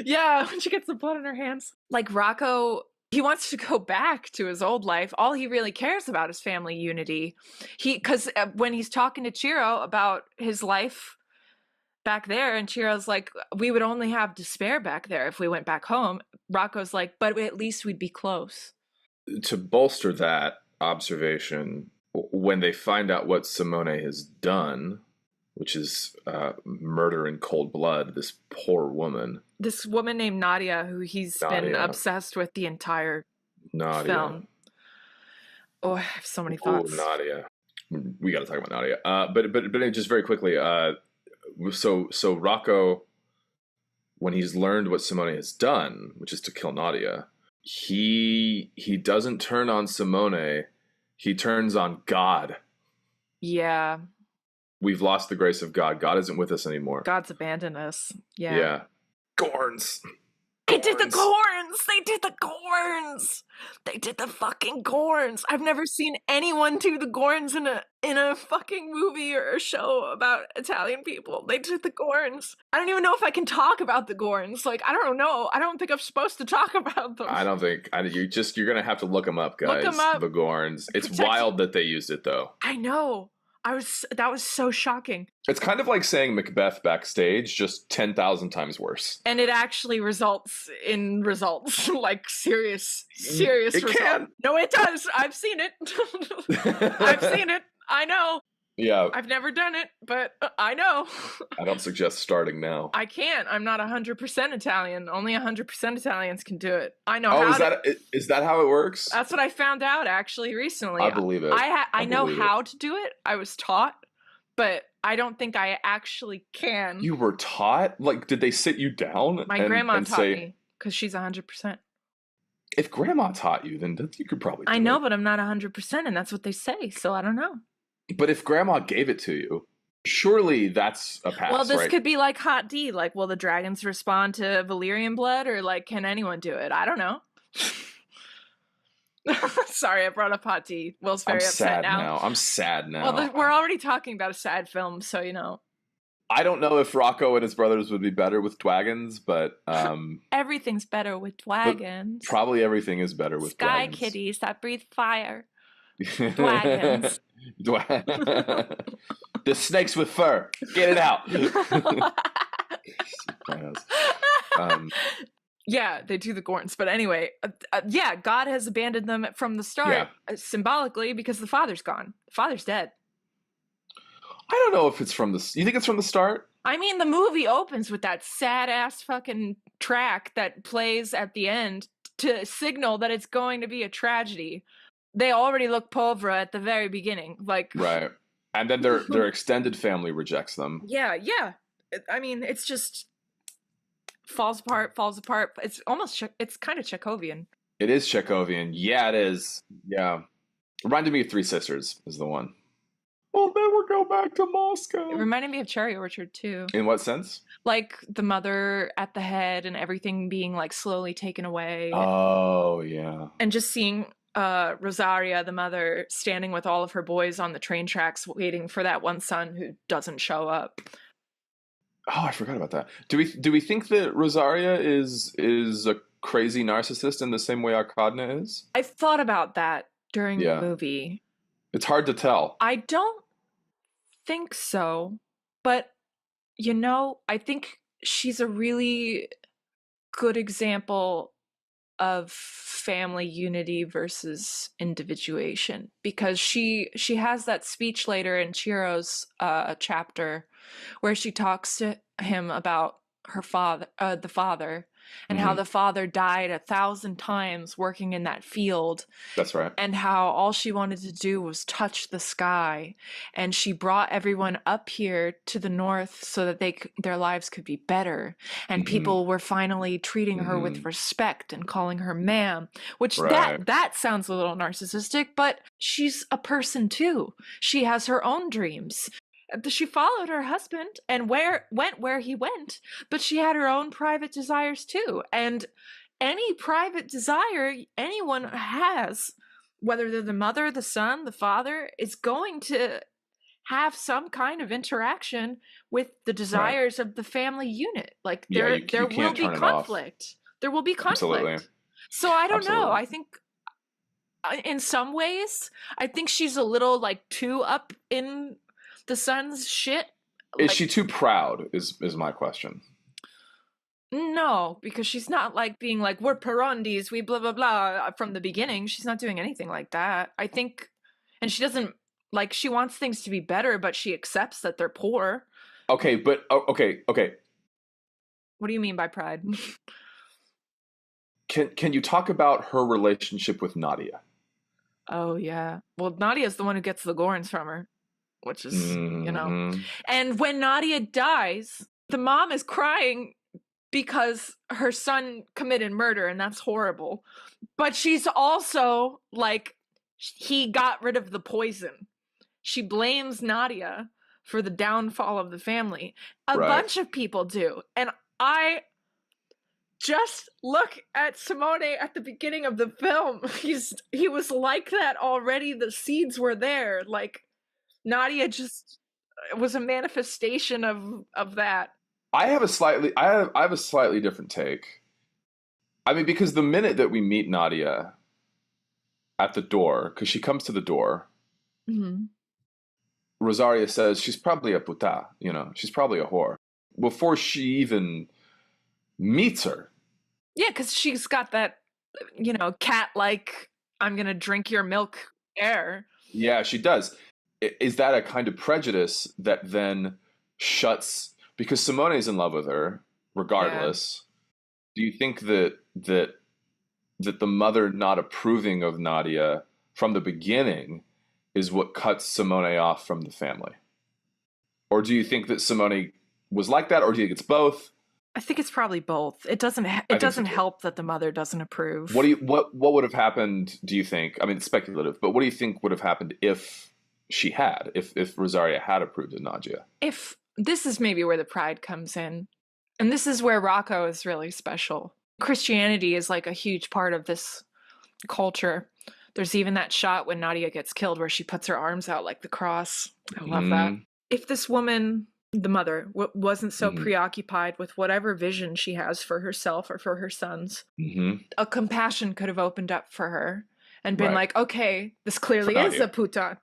Yeah, when she gets the blood in her hands. Like, Rocco, he wants to go back to his old life. All he really cares about is family unity. Because when he's talking to Chiro about his life back there, and Chiro's like, we would only have despair back there if we went back home. Rocco's like, but at least we'd be close. To bolster that observation, when they find out what Simone has done, which is murder in cold blood, this poor woman. This woman named Nadia, who he's been obsessed with the entire film. Oh, I have so many thoughts. Nadia. We got to talk about Nadia. But just very quickly, so Rocco, when he's learned what Simone has done, which is to kill Nadia, he doesn't turn on Simone, he turns on God. Yeah. We've lost the grace of God. God isn't with us anymore. God's abandoned us. Yeah. Yeah. Gorns. They did the Gorns! They did the Gorns! They did the fucking Gorns! I've never seen anyone do the Gorns in a fucking movie or a show about Italian people. They did the Gorns. I don't even know if I can talk about the Gorns. Like, I don't know. I don't think I'm supposed to talk about them. I don't think. You're gonna have to look them up, guys. Look them up. The Gorns. It's wild that they used it, though. I know. That was so shocking. It's kind of like saying Macbeth backstage, just 10,000 times worse. And it actually results in results, like serious results. Can. No, it does. I've seen it. I've seen it. I know. Yeah. I've never done it, but I know. I don't suggest starting now. I can't. I'm not 100% Italian. Only 100% Italians can do it. I know is that how it works? That's what I found out actually recently. I believe it. I know how to do it. I was taught, but I don't think I actually can. You were taught? Like, did they sit you down? My grandma taught me, because she's 100%. If grandma taught you, then you could probably do I know, but I'm not 100%, and that's what they say, so I don't know. But if grandma gave it to you, surely that's a pass, well, this right? could be like Hot D. Like, will the dragons respond to Valyrian blood, or like, can anyone do it? I don't know. Sorry, I brought up Hot D. Will's very upset now. I'm sad now. Well, we're already talking about a sad film, so you know. I don't know if Rocco and his brothers would be better with dragons, but everything's better with dragons. Probably everything is better with dragons. Sky kitties that breathe fire. Dragons. The The snakes with fur. Get it out. Yeah, they do the Gorns. But anyway, yeah, God has abandoned them from the start, symbolically, because the father's gone. The father's dead. I don't know if it's from the... You think it's from the start? I mean, the movie opens with that sad-ass fucking track that plays at the end to signal that it's going to be a tragedy. They already look pauvre at the very beginning. Like, right. And then their extended family rejects them. Yeah. I mean, it's just... falls apart. It's almost, it's kind of Chekhovian. It is Chekhovian. Yeah, it is. Yeah. Reminded me of Three Sisters is the one. We'll never go back to Moscow. It reminded me of Cherry Orchard, too. In what sense? Like the mother at the head and everything being like slowly taken away. Oh, yeah. And just seeing Rosaria, the mother, standing with all of her boys on the train tracks waiting for that one son who doesn't show up. Oh, I forgot about that. Do we think that Rosaria is a crazy narcissist in the same way Arkadna is? I thought about that during the movie. It's hard to tell. I don't think so, but you know, I think she's a really good example of family unity versus individuation, because she has that speech later in Chiro's chapter where she talks to him about her father, the father, and how the father died 1,000 times working in that field. That's right. And how all she wanted to do was touch the sky. And she brought everyone up here to the north so that their lives could be better. And people were finally treating her with respect and calling her ma'am, which that sounds a little narcissistic, but she's a person too. She has her own dreams. She followed her husband and went where he went, but she had her own private desires too. And any private desire anyone has, whether they're the mother, the son, the father, is going to have some kind of interaction with the desires of the family unit. Like there will be conflict. There will be conflict. Absolutely. So I don't know. I think in some ways, I think she's a little like too up in the son's shit. Is she too proud is my question. No, because she's not like being like, we're Perondis, we blah blah blah from the beginning. She's not doing anything like that, I think. And she doesn't, like, she wants things to be better, but she accepts that they're poor. Okay, but okay. What do you mean by pride? Can you talk about her relationship with Nadia? Oh yeah. Well, Nadia's the one who gets the Gorns from her, which is, you know. And when Nadia dies, the mom is crying because her son committed murder, and that's horrible. But she's also like, he got rid of the poison. She blames Nadia for the downfall of the family. A bunch of people do. And I just look at Simone at the beginning of the film. He was like that already. The seeds were there. Like, Nadia just was a manifestation of that. I have a slightly different take. I mean, because the minute that we meet Nadia at the door, because she comes to the door, Rosaria says she's probably a puta, you know, she's probably a whore. Before she even meets her. Yeah, because she's got that, you know, cat-like, I'm gonna drink your milk air. Yeah, she does. Is that a kind of prejudice that then shuts... Because Simone's in love with her, regardless. Yeah. Do you think that the mother not approving of Nadia from the beginning is what cuts Simone off from the family? Or do you think that Simone was like that, or do you think it's both? I think it's probably both. It doesn't help that the mother doesn't approve. What would have happened, do you think? I mean, it's speculative, but what do you think would have happened if she had, if Rosaria had approved of Nadia? This is maybe where the pride comes in. And this is where ROCCO is really special. Christianity is like a huge part of this culture. There's even that shot when Nadia gets killed where she puts her arms out like the cross. I love that. If this woman, the mother, wasn't so preoccupied with whatever vision she has for herself or for her sons, a compassion could have opened up for her. and been Right. like, okay, this clearly Found is you. a putain,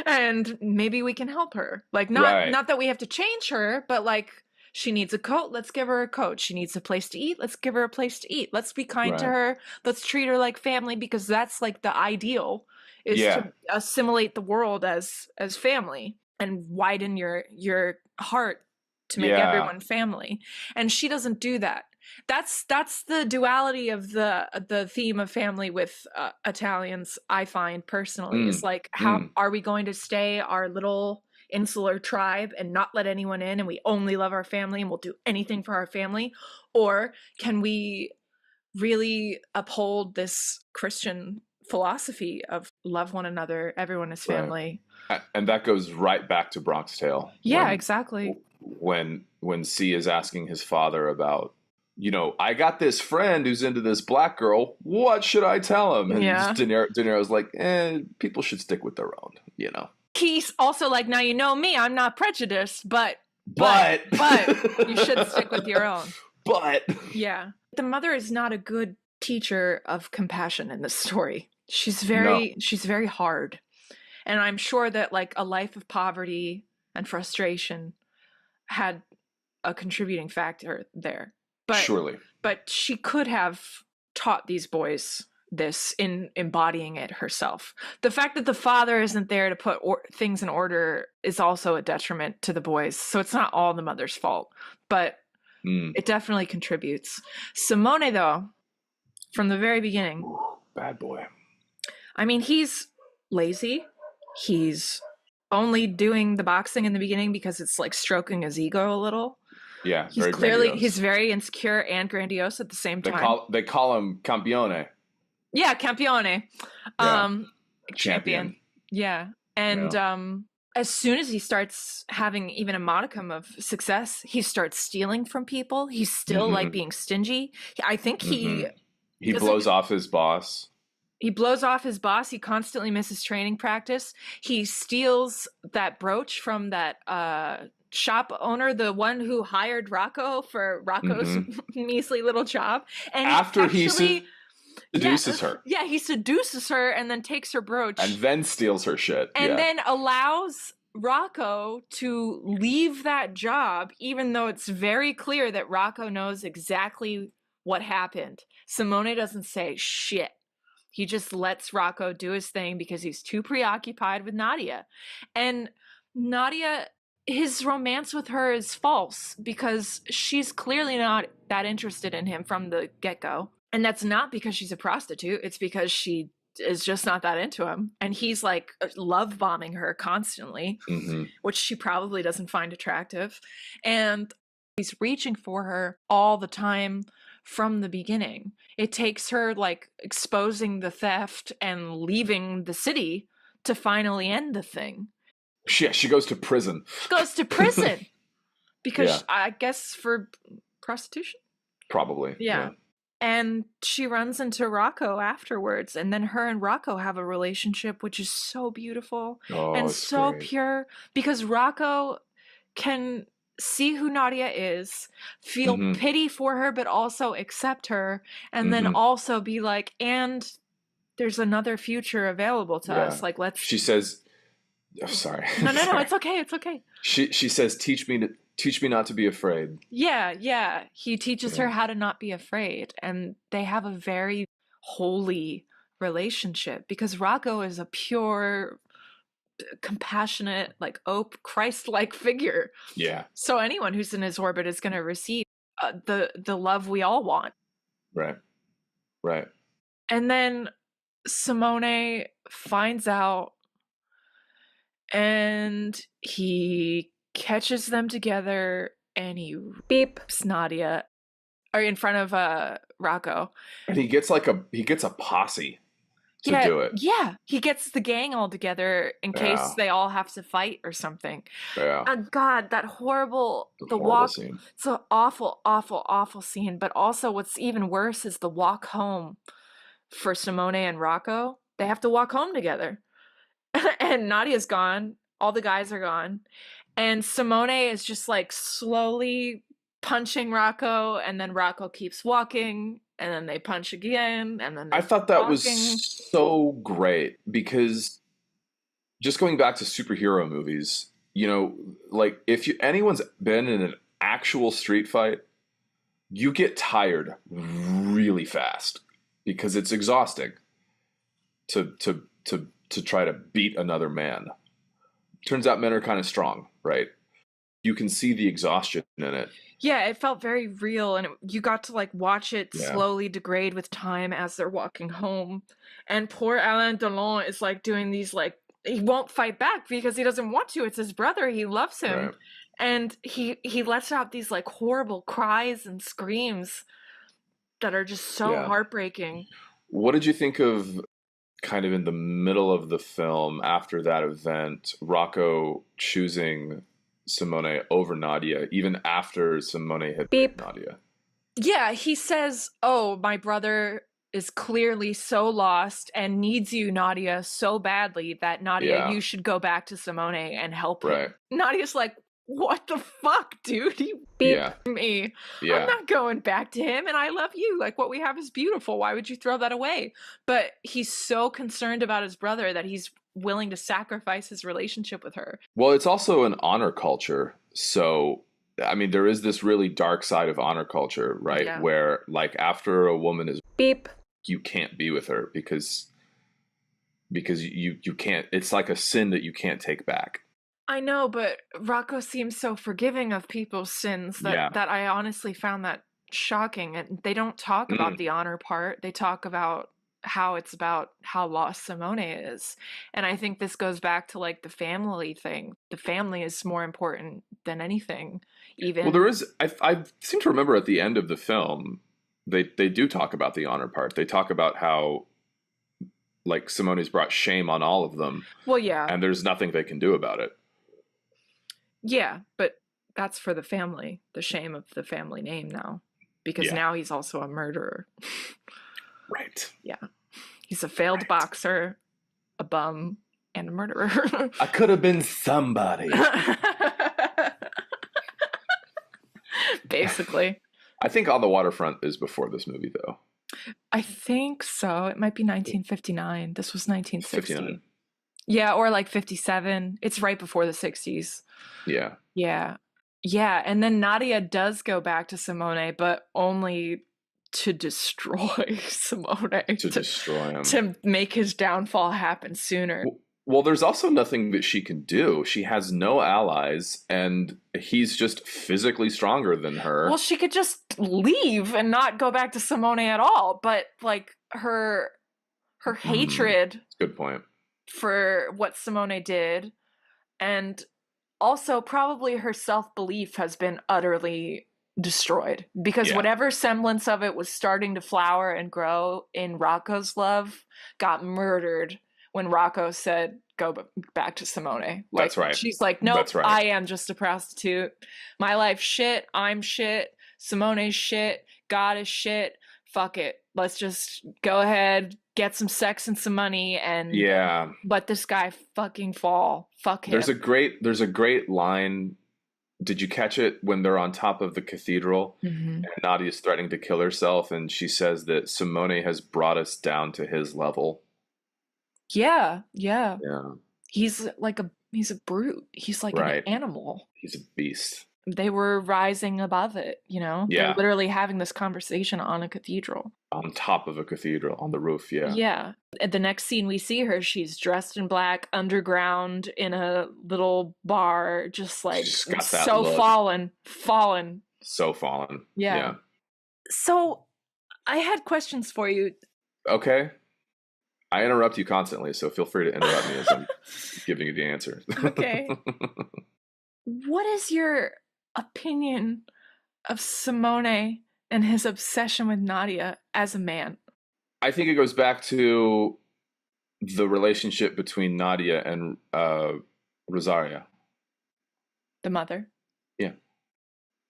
and maybe we can help her. Like, Right. not that we have to change her, but like, she needs a coat, let's give her a coat. She needs a place to eat, let's give her a place to eat. Let's be kind to Right. her. Let's treat her like family, because that's like the ideal, is Yeah. to assimilate the world as family and widen your heart to make Yeah. everyone family. And she doesn't do that. That's the duality of the theme of family with Italians, I find personally, is Mm. like, how Mm. are we going to stay our little insular tribe and not let anyone in, and we only love our family and we'll do anything for our family? Or can we really uphold this Christian philosophy of love one another, everyone is Right. family? And that goes right back to Bronx Tale Yeah, exactly. when C is asking his father about, I got this friend who's into this black girl. What should I tell him? And Yeah. De Niro's like, people should stick with their own. He's also like, now, you know me, I'm not prejudiced, but But you should stick with your own. But Yeah. The mother is not a good teacher of compassion in this story. She's no, very hard. And I'm sure that like a life of poverty and frustration had a contributing factor there. surely. But she could have taught these boys this in embodying it herself. The fact that the father isn't there to put things in order is also a detriment to the boys. So it's not all the mother's fault, but it definitely contributes. Simone, though, from the very beginning, Bad boy. I mean, he's lazy. He's only doing the boxing in the beginning because it's like stroking his ego a little. Yeah, very grandiose. He's very insecure and grandiose at the same time. They call him campione. Yeah, campione. Yeah. Champion. Yeah. And as soon as he starts having even a modicum of success, he starts stealing from people. He's still like being stingy. I think he blows off his boss. He blows off his boss. He constantly misses training practice. He steals that brooch from that shop owner, the one who hired Rocco for Rocco's measly little job. And after he seduces her. Yeah, he seduces her and then takes her brooch. And then steals her shit. And then allows Rocco to leave that job, even though it's very clear that Rocco knows exactly what happened. Simone doesn't say shit. He just lets Rocco do his thing because he's too preoccupied with Nadia. And Nadia, his romance with her is false because she's clearly not that interested in him from the get-go. And that's not because she's a prostitute. It's because she is just not that into him. And he's like love bombing her constantly, which she probably doesn't find attractive. And he's reaching for her all the time from the beginning. It takes her like exposing the theft and leaving the city to finally end the thing. She goes to prison. She goes to prison because I guess for prostitution. Probably. Yeah. And she runs into Rocco afterwards, and then her and Rocco have a relationship which is so beautiful and so great. pure, because Rocco can see who Nadia is, feel pity for her, but also accept her, and then also be like, and there's another future available to us. Like, let's. She says, oh, sorry. No, it's okay. It's okay. She says, teach me not to be afraid. Yeah. He teaches her how to not be afraid, and they have a very holy relationship because Rocco is a pure, compassionate, like Christ-like figure. Yeah. So anyone who's in his orbit is going to receive the love we all want. Right. And then Simone finds out, and he catches them together, and he beeps Nadia, or in front of Rocco. And he gets a posse to do it. Yeah, he gets the gang all together in case they all have to fight or something. Yeah. And God, that horrible walk scene. It's an awful, awful, awful scene. But also, what's even worse is the walk home for Simone and Rocco. They have to walk home together, and Nadia's gone. All the guys are gone, and Simone is just like slowly punching Rocco, and then Rocco keeps walking, and then they punch again, and then I they thought keep that was walking. so great because just going back to superhero movies, you know, like if anyone's been in an actual street fight, you get tired really fast because it's exhausting to try to beat another man. Turns out men are kind of strong, right? You can see the exhaustion in it. Yeah, it felt very real, and you got to like watch it Yeah, slowly degrade with time as they're walking home. And poor Alain Delon is like doing these like he won't fight back because he doesn't want to. It's his brother. He loves him. right. And he lets out these like horrible cries and screams that are just so Yeah. heartbreaking. What did you think of kind of in the middle of the film after that event, Rocco choosing Simone over Nadia, even after Simone had raped Beep. Nadia? Yeah, he says, "Oh, my brother is clearly so lost and needs you, Nadia, so badly that Nadia, Yeah, you should go back to Simone and help right. him." Nadia's like, "What the fuck, dude? He beat Yeah, me. I'm yeah. not going back to him, and I love you. Like, what we have is beautiful. Why would you throw that away?" But he's so concerned about his brother that he's willing to sacrifice his relationship with her. Well, it's also an honor culture. So, I mean, there is this really dark side of honor culture, right? Yeah. Where, like, after a woman is, Beep. you can't be with her because you can't. It's like a sin that you can't take back. I know, but Rocco seems so forgiving of people's sins Yeah. that I honestly found that shocking. And they don't talk about Mm, the honor part. They talk about how it's about how lost Simone is. And I think this goes back to like the family thing. The family is more important than anything. well, there Even is. I seem to remember at the end of the film, they do talk about the honor part. They talk about how like Simone's brought shame on all of them, well, yeah. and there's nothing they can do about it. Yeah, but that's for the family, the shame of the family name now. Because Yeah. now he's also a murderer. Right. Yeah. He's a failed Right. boxer, a bum, and a murderer. I could have been somebody. Basically. I think On the Waterfront is before this movie, though. I think so. It might be 1959. This was 1960. 59. Yeah, or like 57. It's right before the 60s. Yeah. Yeah. Yeah, and then Nadia does go back to Simone, but only to destroy Simone, To destroy him. to make his downfall happen sooner. Well, there's also nothing that she can do. She has no allies, and he's just physically stronger than her. Well, she could just leave and not go back to Simone at all, but like her hatred Good point. for what Simone did, and also probably her self-belief has been utterly destroyed because Yeah. whatever semblance of it was starting to flower and grow in Rocco's love got murdered when Rocco said go back to Simone. Like, That's right. she's like, nope, That's right. I am just a prostitute. My life's shit. I'm shit. Simone's shit. God is shit. Fuck it. Let's just go ahead, get some sex and some money, and Yeah. let this guy fucking fall. Fuck him. There's a great line. Did you catch it when they're on top of the cathedral and Nadia's threatening to kill herself and she says that Simone has brought us down to his level? Yeah. Yeah. He's a brute. He's like Right. an animal. He's a beast. They were rising above it, you know? Yeah. They're literally having this conversation on a cathedral. On top of a cathedral, on the roof, yeah. Yeah. At the next scene we see her, she's dressed in black, underground, in a little bar, just like She's got that so look. fallen. So fallen. Yeah. So I had questions for you. Okay. I interrupt you constantly, so feel free to interrupt me as I'm giving you the answer. Okay. What is your opinion of Simone and his obsession with Nadia as a man? I think it goes back to the relationship between Nadia and Rosaria. The mother? Yeah.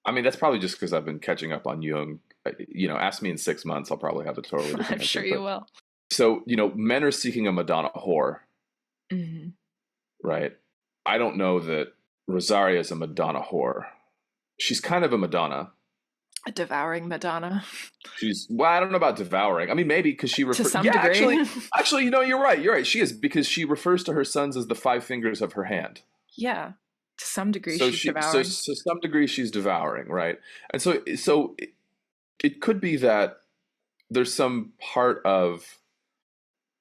I mean, that's probably just because I've been catching up on Jung. You know, ask me in 6 months, I'll probably have a totally different I'm answer. sure you will. So, you know, men are seeking a Madonna whore, Mm-hmm. right? I don't know that Rosaria is a Madonna whore. She's kind of a Madonna. A devouring Madonna. Well, I don't know about devouring. I mean, maybe because she To refers. some Yeah, degree. actually, you're right. You're right. She is because she refers to her sons as the five fingers of her hand. Yeah. To some degree, So she's she, so devouring. to some degree, she's devouring, right? And so it could be that there's some part of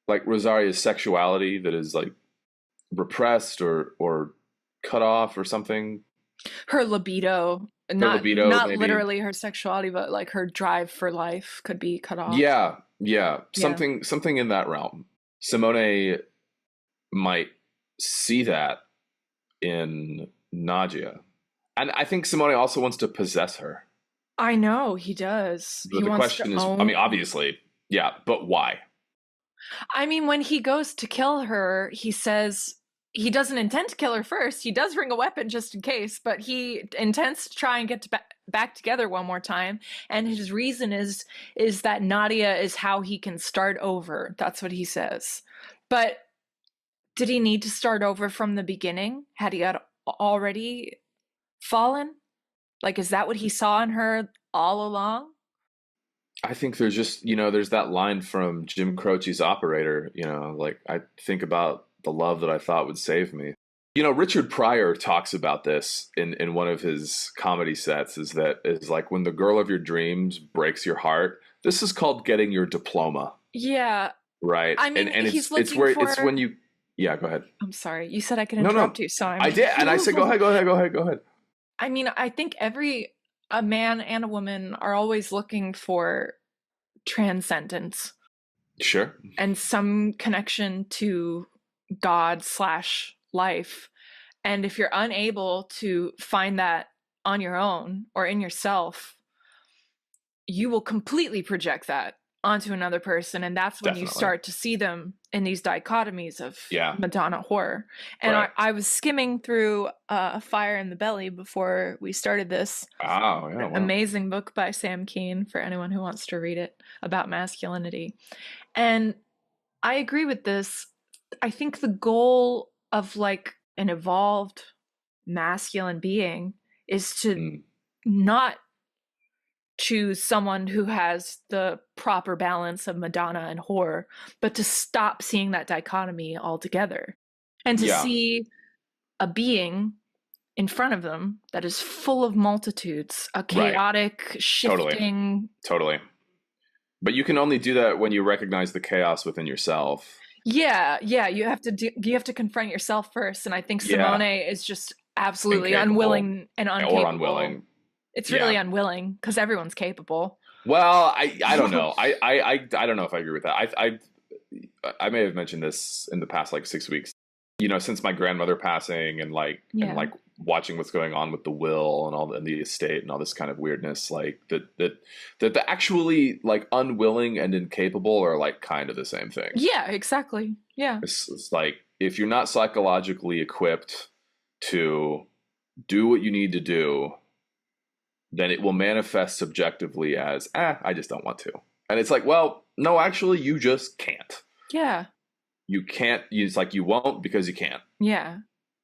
like Rosaria's sexuality that is like repressed or cut off or something. Her libido, Her not libido, not maybe. literally her sexuality, but like her drive for life could be cut off. Yeah, Yeah. something in that realm. Simone might see that in Nadia, and I think Simone also wants to possess her. I know he does. He The wants to question is, I own. mean, obviously, yeah, but why? I mean, when he goes to kill her, he says he doesn't intend to kill her first. He does bring a weapon just in case, but he intends to try and get back together one more time. And his reason is that Nadia is how he can start over. That's what he says. But did he need to start over from the beginning? Had he had already fallen? Like, is that what he saw in her all along? I think there's just, there's that line from Jim Croce's Operator, like I think about the love that I thought would save me. Richard Pryor talks about this in one of his comedy sets is like when the girl of your dreams breaks your heart, this is called getting your diploma, Yeah. right? I And mean, and he's it's looking where it's for. when you yeah, go ahead. I'm sorry. You said I could No, no. interrupt you, so I'm. I did, and I said go ahead. I mean, I think a man and a woman are always looking for transcendence Sure. and some connection to God slash life. And if you're unable to find that on your own or in yourself, you will completely project that onto another person, and that's when you Definitely. start to see them in these dichotomies of Yeah. Madonna horror. And Right. I was skimming through Fire in the Belly before we started this Oh, yeah, wow. amazing book by Sam Keane for anyone who wants to read it about masculinity. And I agree with this. I think the goal of like an evolved masculine being is to Mm. not choose someone who has the proper balance of Madonna and horror, but to stop seeing that dichotomy altogether and to Yeah. see a being in front of them that is full of multitudes, a Right. chaotic, shifting. Totally. But you can only do that when you recognize the chaos within yourself. Yeah, you have to confront yourself first, and I think Simone Yeah. is just absolutely Incapable unwilling and or incapable. unwilling. It's really Yeah. unwilling because everyone's capable. Well, I don't know. I don't know if I agree with that. I may have mentioned this in the past like 6 weeks. Since my grandmother passing and Yeah. like watching what's going on with the will and and the estate and all this kind of weirdness, like that the actually like unwilling and incapable are like kind of the same thing. Yeah, exactly. Yeah. It's like if you're not psychologically equipped to do what you need to do, then it will manifest subjectively as, I just don't want to. And it's like, well, no, actually, you just can't. Yeah. You can't. It's like you won't because you can't. Yeah. And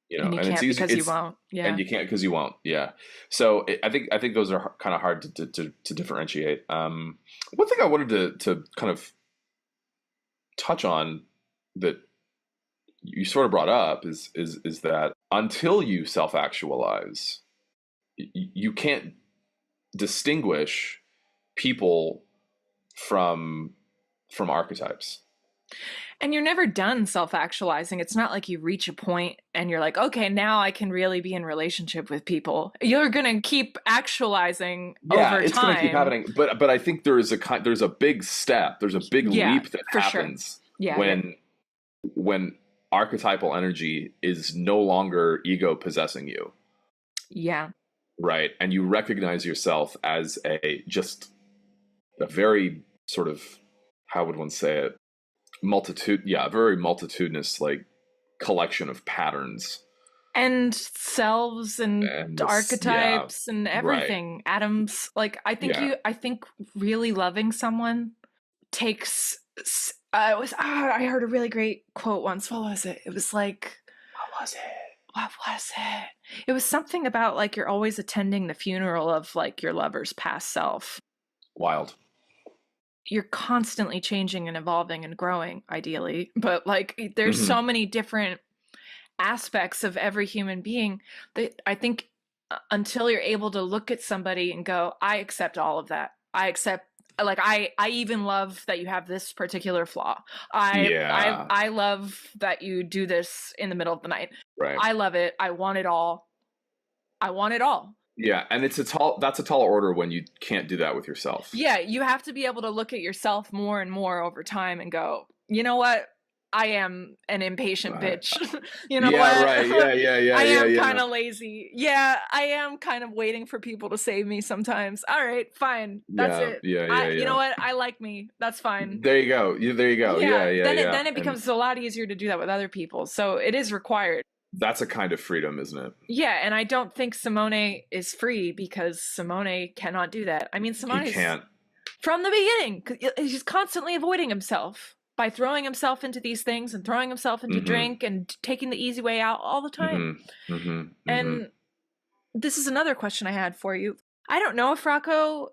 you And it's can't easy. because you won't. Yeah. And you can't because you won't. Yeah. So I think those are kind of hard to differentiate. One thing I wanted to kind of touch on that you sort of brought up is that until you self actualize, you can't distinguish people from archetypes. And you're never done self-actualizing. It's not like you reach a point and you're like, okay, now I can really be in relationship with people. You're gonna keep actualizing over It's time. going to keep happening. But I think there's a big step. There's a big leap that happens when archetypal energy is no longer ego possessing you. Yeah. Right. And you recognize yourself as a very sort of, how would one say it? Very multitudinous, like collection of patterns and selves and archetypes and everything. Right. Atoms. Like I think really loving someone takes I heard a really great quote once. What was it? It was like, what was it? what was it? It was something about like you're always attending the funeral of like your lover's past self. Wild. You're constantly changing and evolving and growing, ideally, but like there's Hmm. so many different aspects of every human being that I think until you're able to look at somebody and go, I accept all of that. I accept, like, I even love that you have this particular flaw. Yeah. I love that you do this in the middle of the night. Right. I love it. I want it all. I want it all. Yeah, and that's a tall order when you can't do that with yourself. Yeah, you have to be able to look at yourself more and more over time and go, you know what? I am an impatient bitch. You know Yeah, what? right. Yeah, I am yeah. kind of lazy. Yeah, I am kind of waiting for people to save me sometimes. All right, fine. That's Yeah, it. You know yeah. what? I like me. That's fine. There you go. There you go. Yeah, Yeah. then it And becomes a lot easier to do that with other people. So it is required. that's a kind of freedom, isn't it? Yeah, and I don't think Simone is free because Simone cannot do that. I mean, He Simone's can't. from the beginning. He's constantly avoiding himself by throwing himself into these things and throwing himself into Hmm. drink and taking the easy way out all the time. Hmm. And this is another question I had for you. I don't know if Rocco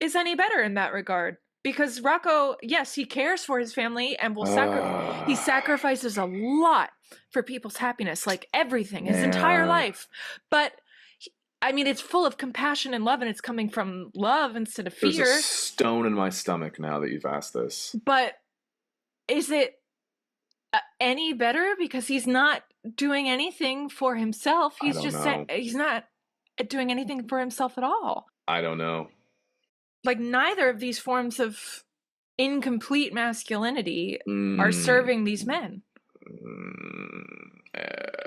is any better in that regard. Because Rocco, yes, he cares for his family and will sacrifice. He sacrifices a lot for people's happiness, like everything, his entire Man. life. But I mean, it's full of compassion and love, and it's coming from love instead of There's a fear. stone in my stomach now that you've asked this. But is it any better because he's not doing anything for himself? I don't know. He's not doing anything for himself at all. I don't know. Like neither of these forms of incomplete masculinity are serving these men.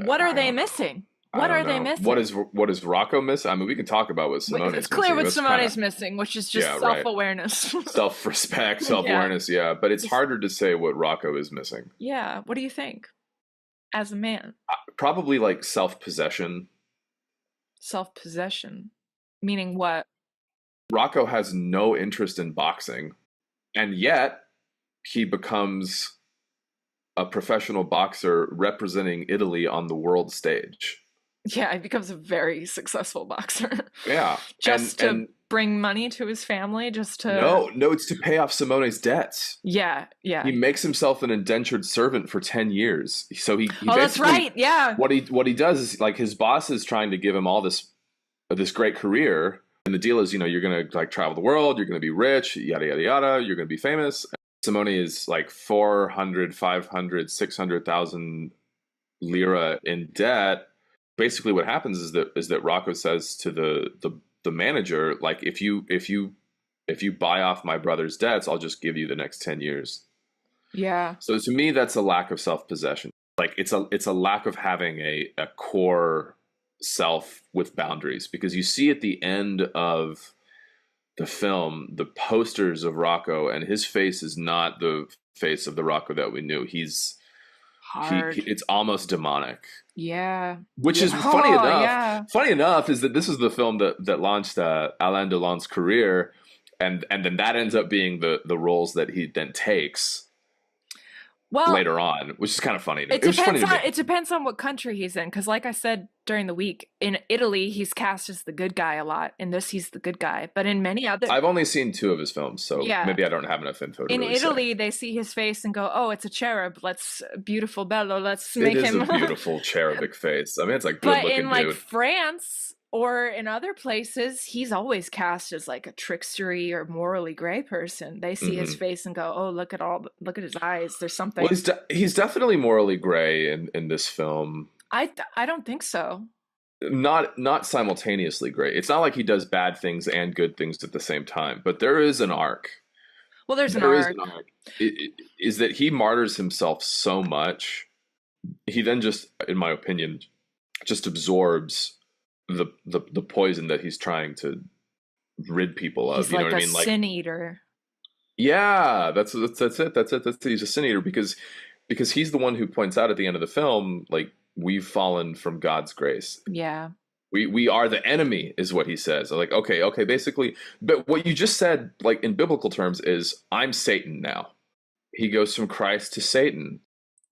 What are they missing? What are they missing? What is Rocco miss? I mean, we can talk about what Simone's It's clear missing. what Simone's missing, which is just self-awareness. Self-respect, self-awareness, yeah. But it's harder to say what Rocco is missing. Yeah. What do you think? As a man? Probably like self-possession. Self-possession? Meaning what? Rocco has no interest in boxing, and yet he becomes a professional boxer representing Italy on the world stage. Yeah, he becomes a very successful boxer. Yeah. Just to bring money to his family, just to... No, it's to pay off Simone's debts. Yeah. He makes himself an indentured servant for 10 years. So he that's right, yeah. What he does is, like, his boss is trying to give him all this great career, and the deal is, you're going to like travel the world, you're going to be rich, yada yada yada, you're going to be famous. Simone is like 400, 500, 600,000 lira in debt. Basically what happens is that Rocco says to the manager, like, if you buy off my brother's debts, I'll just give you the next 10 years. Yeah. So to me, that's a lack of self-possession. Like, it's a lack of having a core self with boundaries, because you see at the end of the film, the posters of Rocco, and his face is not the face of the Rocco that we knew. He's hard. It's almost demonic. Yeah. Which is funny enough. Yeah. Funny enough is that this is the film that launched Alain Delon's career, and then that ends up being the roles that he then takes later on, which is kind of funny. It depends on what country he's in, because like I said during the week, in Italy he's cast as the good guy a lot. In this, he's the good guy, but in many other... I've only seen 2 of his films, so maybe I don't have enough info to in really Italy say. They see his face and go, oh, it's a cherub, beautiful bello, let's make him... It is a beautiful cherubic face. I mean, it's like good looking dude. But in like France or in other places, he's always cast as like a trickstery or morally gray person. They see his face and go, oh, look at his eyes, there's something. Well, he's definitely morally gray in this film. I don't think so. Not simultaneously gray. It's not like he does bad things and good things at the same time, but there is an arc. Well, there is an arc. It is that he martyrs himself so much. He then just, in my opinion, just absorbs the poison that he's trying to rid people of. He's like a sin eater. Yeah, that's it. He's a sin eater because he's the one who points out at the end of the film, like, we've fallen from God's grace. Yeah. We are the enemy, is what he says. I'm like, okay, basically. But what you just said, like, in biblical terms, is I'm Satan now. He goes from Christ to Satan.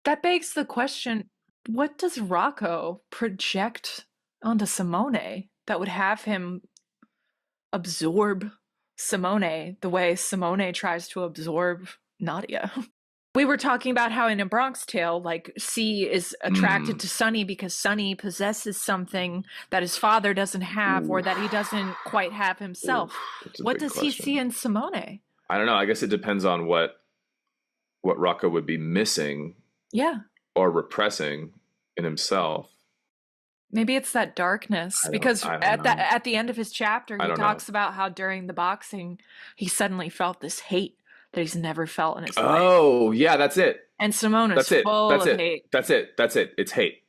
That begs the question, what does Rocco project onto Simone that would have him absorb Simone the way Simone tries to absorb Nadia? We were talking about how in A Bronx Tale, like, C is attracted to Sonny because Sonny possesses something that his father doesn't have or that he doesn't quite have himself. That's a What big does he question. see in Simone? I don't know. I guess it depends on what Rocco would be missing Yeah. or repressing in himself. Maybe it's that darkness, because I don't at know. at the end of his chapter, I he don't know. talks about how during the boxing, he suddenly felt this hate that he's never felt in his life. Oh, yeah, that's it. And Simone is That's it. full That's of it. hate. That's it. That's it. It's hate.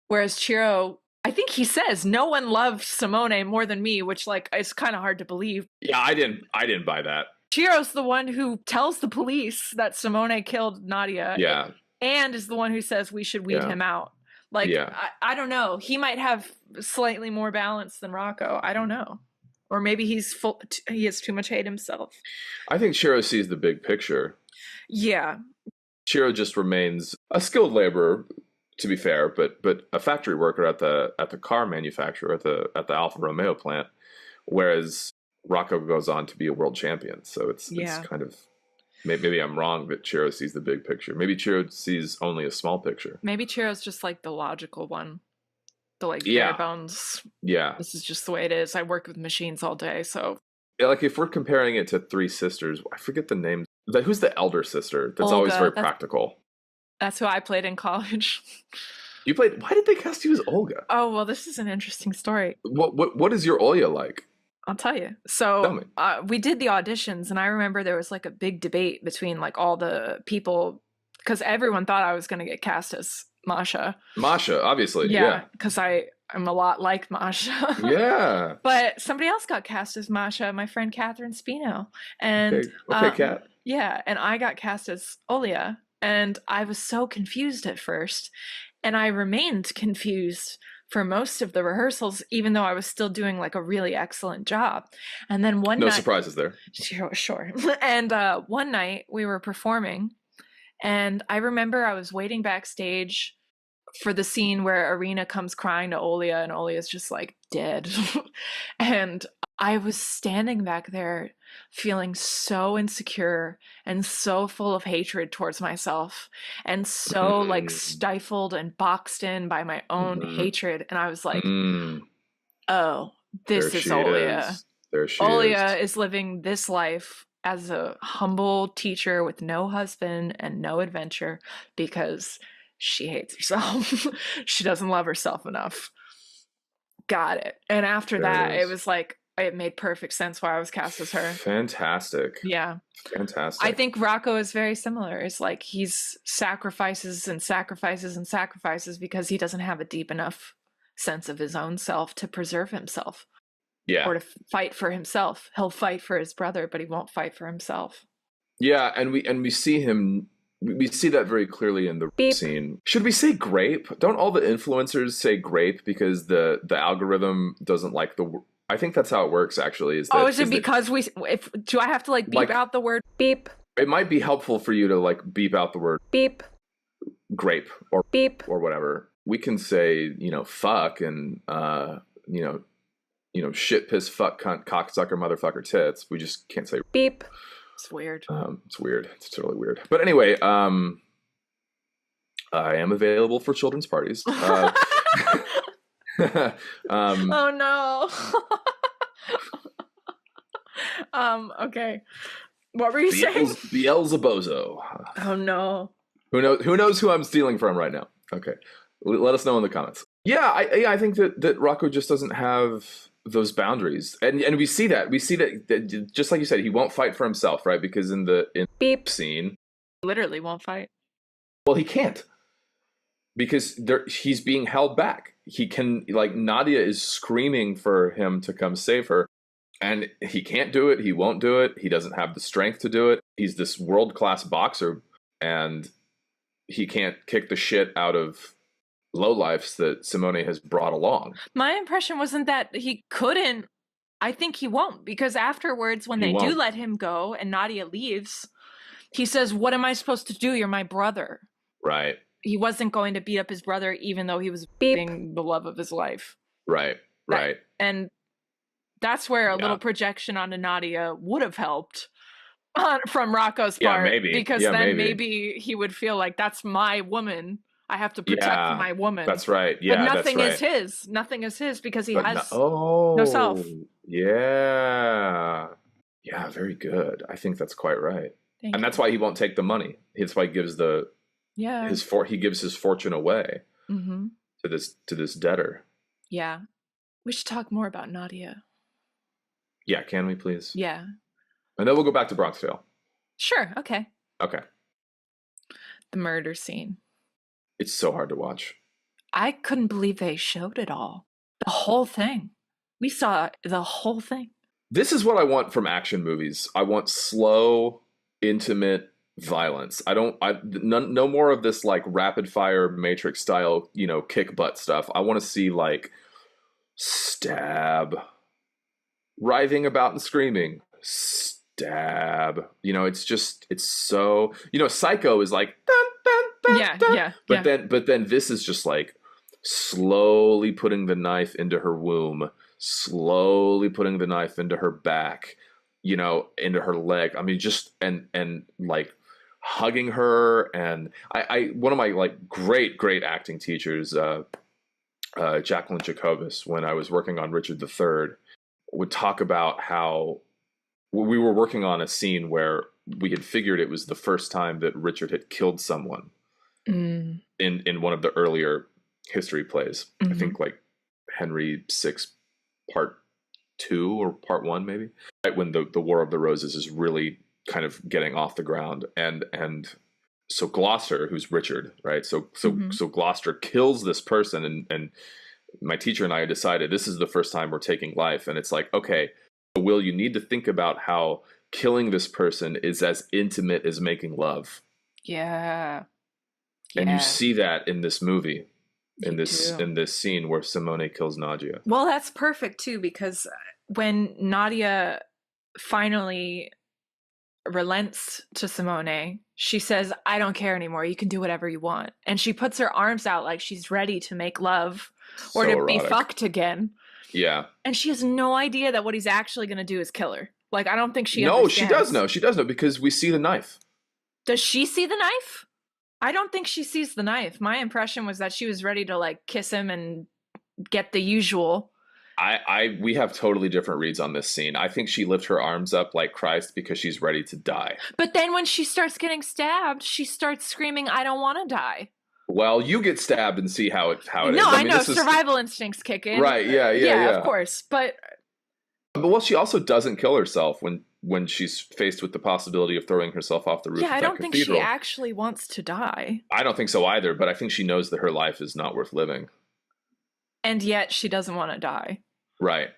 Whereas Chiro, I think he says, no one loves Simone more than me, which, like, is kind of hard to believe. Yeah, I didn't buy that. Chiro's the one who tells the police that Simone killed Nadia. Yeah. And is the one who says we should weed him out. Like, Yeah. I don't know. He might have slightly more balance than Rocco. I don't know. Or maybe he has too much hate himself. I think Chiro sees the big picture. Yeah. Chiro just remains a skilled laborer, to be fair, but a factory worker at the car manufacturer at the Alfa Romeo plant, whereas Rocco goes on to be a world champion. So it's kind of, maybe I'm wrong that Chiro sees the big picture. Maybe Chiro sees only a small picture. Maybe Chiro's just like the logical one. The like bare bones. Yeah. This is just the way it is. I work with machines all day, so. Yeah, like if we're comparing it to Three Sisters, I forget the name. Who's the elder sister? That's Olga. always very practical. That's who I played in college. You played? Why did they cast you as Olga? Oh, well, this is an interesting story. What is your Olya like? I'll tell you. So we did the auditions, and I remember there was like a big debate between like all the people, because everyone thought I was going to get cast as Masha. Masha, obviously. Yeah, because I'm a lot like Masha. Yeah. But somebody else got cast as Masha, my friend Catherine Spino. And okay, Kat. Yeah, and I got cast as Olya, and I was so confused at first, and I remained confused for most of the rehearsals, even though I was still doing like a really excellent job. And then one night, no surprises there. Sure. And one night we were performing, and I remember I was waiting backstage for the scene where Arena comes crying to Olya, and Olya's just like dead. And I was standing back there feeling so insecure and so full of hatred towards myself and so like stifled and boxed in by my own hatred. And I was like, oh, this is Olya. Olya is living this life as a humble teacher with no husband and no adventure because she hates herself. She doesn't love herself enough. Got it. And after that, it was like, it made perfect sense why I was cast as her. Fantastic. Yeah. Fantastic. I think Rocco is very similar. It's like he's sacrifices and sacrifices and sacrifices because he doesn't have a deep enough sense of his own self to preserve himself. Yeah. Or to fight for himself. He'll fight for his brother, but he won't fight for himself. Yeah, and we see him. We see that very clearly in the scene. Should we say grape? Don't all the influencers say grape because the algorithm doesn't like the? I think that's how it works. Actually, is it because do I have to like beep out the word beep? It might be helpful for you to like beep out the word beep, grape, or beep, or whatever. We can say fuck and shit, piss, fuck, cunt, cocksucker, motherfucker, tits. We just can't say beep. It's weird. It's weird. It's totally weird. But anyway, I am available for children's parties. Oh no. Okay. What were you saying? Beelzebozo. Oh no. Who knows who I'm stealing from right now? Okay. Let us know in the comments. Yeah, I think that Rocco just doesn't have those boundaries, and we see that just like you said, he won't fight for himself, right? Because in beep scene, literally won't fight. Well, he can't because he's being held back. He can, like, Nadia is screaming for him to come save her, and he can't do it. He won't do it. He doesn't have the strength to do it. He's this world-class boxer, and he can't kick the shit out of lowlifes that Simone has brought along. My impression wasn't that he couldn't. I think he won't, because afterwards, when they do let him go and Nadia leaves, he says, "What am I supposed to do? You're my brother." Right. he wasn't going to beat up his brother, even though he was being the love of his life. Right. Right. And that's where a Yeah. little projection onto Nadia would have helped from Rocco's Yeah, part. maybe. Because Yeah, then maybe he would feel like, that's my woman. I have to protect my woman. That's right. But Yeah, that's nothing right. is his. Nothing is his because he But has no self. yeah. Yeah, very good. I think that's quite right. Thank And you. that's why he won't take the money. That's why he gives he gives his fortune away Mm-hmm. to this debtor. Yeah. We should talk more about Nadia. Yeah, can we please? Yeah. And then we'll go back to Bronx Tale. Sure. Okay. Okay. The murder scene. It's so hard to watch. I couldn't believe they showed it all. The whole thing. We saw the whole thing. This is what I want from action movies. I want slow, intimate violence. No more of this like rapid fire Matrix style, kick butt stuff. I want to see like stab, writhing about and screaming, stab. It's so, Psycho is like dun, dun, dun, Yeah, dun. yeah. But then this is just like slowly putting the knife into her womb, slowly putting the knife into her back, into her leg. I mean, just and like hugging her. And I one of my like great acting teachers, Jacqueline Jacobus, when I was working on Richard III, would talk about how we were working on a scene where we had figured it was the first time that Richard had killed someone in one of the earlier history plays. Mm-hmm. I think like Henry VI Part 2 or Part 1 maybe. Right when the War of the Roses is really kind of getting off the ground, and so Gloucester, who's Richard, right? So Gloucester kills this person, and my teacher and I decided this is the first time we're taking life, and it's like, okay, Will, you need to think about how killing this person is as intimate as making love. Yeah. And you see that in this movie, in You this scene where Simone kills Nadia. Well, that's perfect too, because when Nadia finally relents to Simone, she says, I don't care anymore. You can do whatever you want. And she puts her arms out like she's ready to make love or to be fucked again. Yeah. And she has no idea that what he's actually going to do is kill her. Like, I don't think she No, understands. she does know. She does know because we see the knife. Does she see the knife? I don't think she sees the knife. My impression was that she was ready to like kiss him and get the usual. We have totally different reads on this scene. I think she lifts her arms up like Christ because she's ready to die. But then when she starts getting stabbed, she starts screaming, I don't want to die. Well, you get stabbed and see how it is. No, I know. Survival instincts kick in. Right, yeah. Of course. But well, she also doesn't kill herself when she's faced with the possibility of throwing herself off the roof of that cathedral. I don't think she actually wants to die. I don't think so either, but I think she knows that her life is not worth living. And yet she doesn't want to die. Right.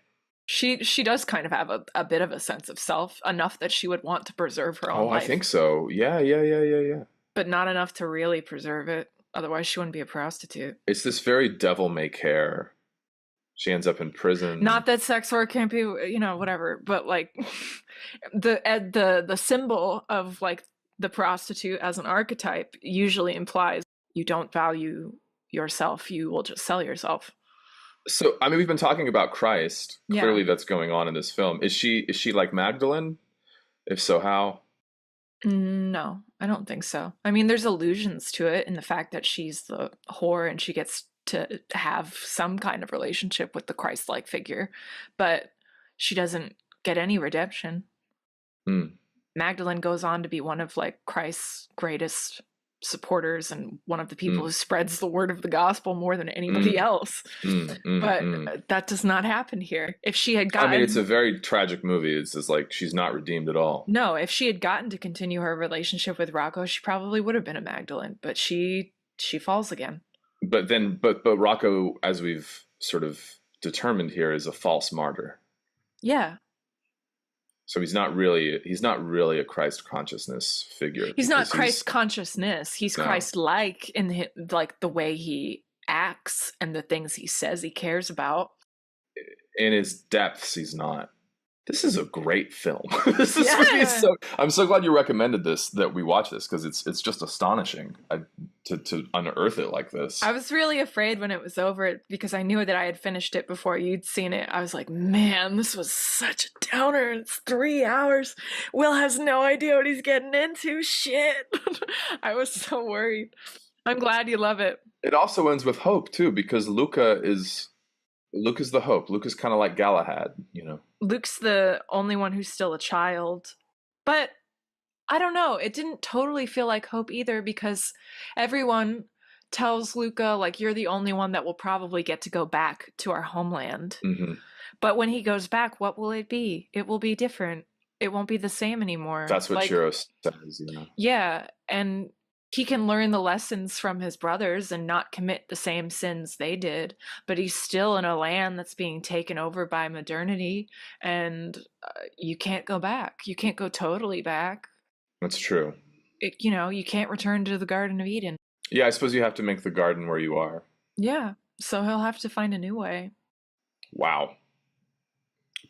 She does kind of have a bit of a sense of self, enough that she would want to preserve her own life. I think so. Yeah. But not enough to really preserve it. Otherwise, she wouldn't be a prostitute. It's this very devil may care. She ends up in prison. Not that sex work can't be, whatever. But like the symbol of like the prostitute as an archetype usually implies you don't value yourself. You will just sell yourself. So, I mean, we've been talking about Christ. Yeah. Clearly that's going on in this film. Is she like Magdalene? If so, how? No, I don't think so. I mean, there's allusions to it in the fact that she's the whore and she gets to have some kind of relationship with the Christ-like figure, but she doesn't get any redemption. Magdalene goes on to be one of like Christ's greatest supporters and one of the people who spreads the word of the gospel more than anybody else. But that does not happen here. If she had gotten... I mean, it's a very tragic movie. It's just like she's not redeemed at all. No, if she had gotten to continue her relationship with Rocco, she probably would have been a Magdalene, but she falls again. But Rocco, as we've sort of determined here, is a false martyr. Yeah. So he's not really a Christ consciousness figure. He's not Christ consciousness. He's Christ-like in the way he acts and the things he says he cares about. In his depths, he's not. This is a great film. This is really Yeah. so. I'm so glad you recommended this, that we watch this, because it's just astonishing to unearth it like this. I was really afraid when it was over because I knew that I had finished it before you'd seen it. I was like, man, this was such a downer. It's 3 hours. Will has no idea what he's getting into. Shit. I was so worried. I'm glad you love it. It also ends with hope too, because Luke is the hope. Luke is kind of like Galahad, you know. Luke's the only one who's still a child. But I don't know. It didn't totally feel like hope either because everyone tells Luca, like, you're the only one that will probably get to go back to our homeland. Mm-hmm. But when he goes back, what will it be? It will be different. It won't be the same anymore. That's what like, Shiro says, you know. Yeah, and he can learn the lessons from his brothers and not commit the same sins they did, but he's still in a land that's being taken over by modernity, and you can't go back. You can't go totally back. That's true. You can't return to the Garden of Eden. Yeah, I suppose you have to make the garden where you are. Yeah, so he'll have to find a new way. Wow.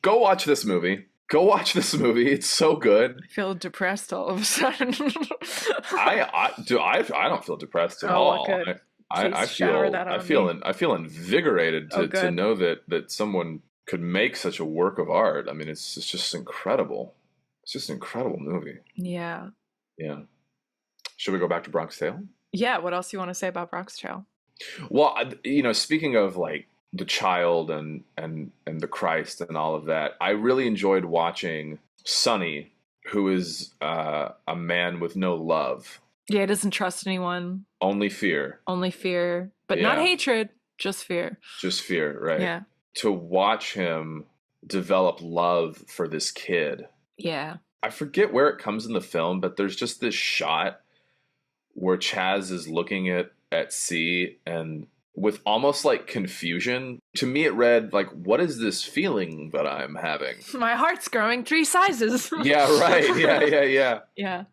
Go watch this movie. Go watch this movie. It's so good. I feel depressed all of a sudden. I don't feel depressed at all. Good. I feel invigorated to know that someone could make such a work of art. I mean, it's just incredible. It's just an incredible movie. Yeah. Yeah. Should we go back to Bronx Tale? Yeah. What else do you want to say about Bronx Tale? Well, speaking of like the child and the Christ and all of that, I really enjoyed watching Sonny, who is a man with no love. Yeah, he doesn't trust anyone. Only fear. Only fear. But not hatred, just fear. Just fear, right? Yeah. To watch him develop love for this kid. Yeah. I forget where it comes in the film, but there's just this shot where Chaz is looking at C and with almost like confusion. To me, it read like, what is this feeling that I'm having? My heart's growing 3 sizes. Yeah, right. Yeah. Yeah.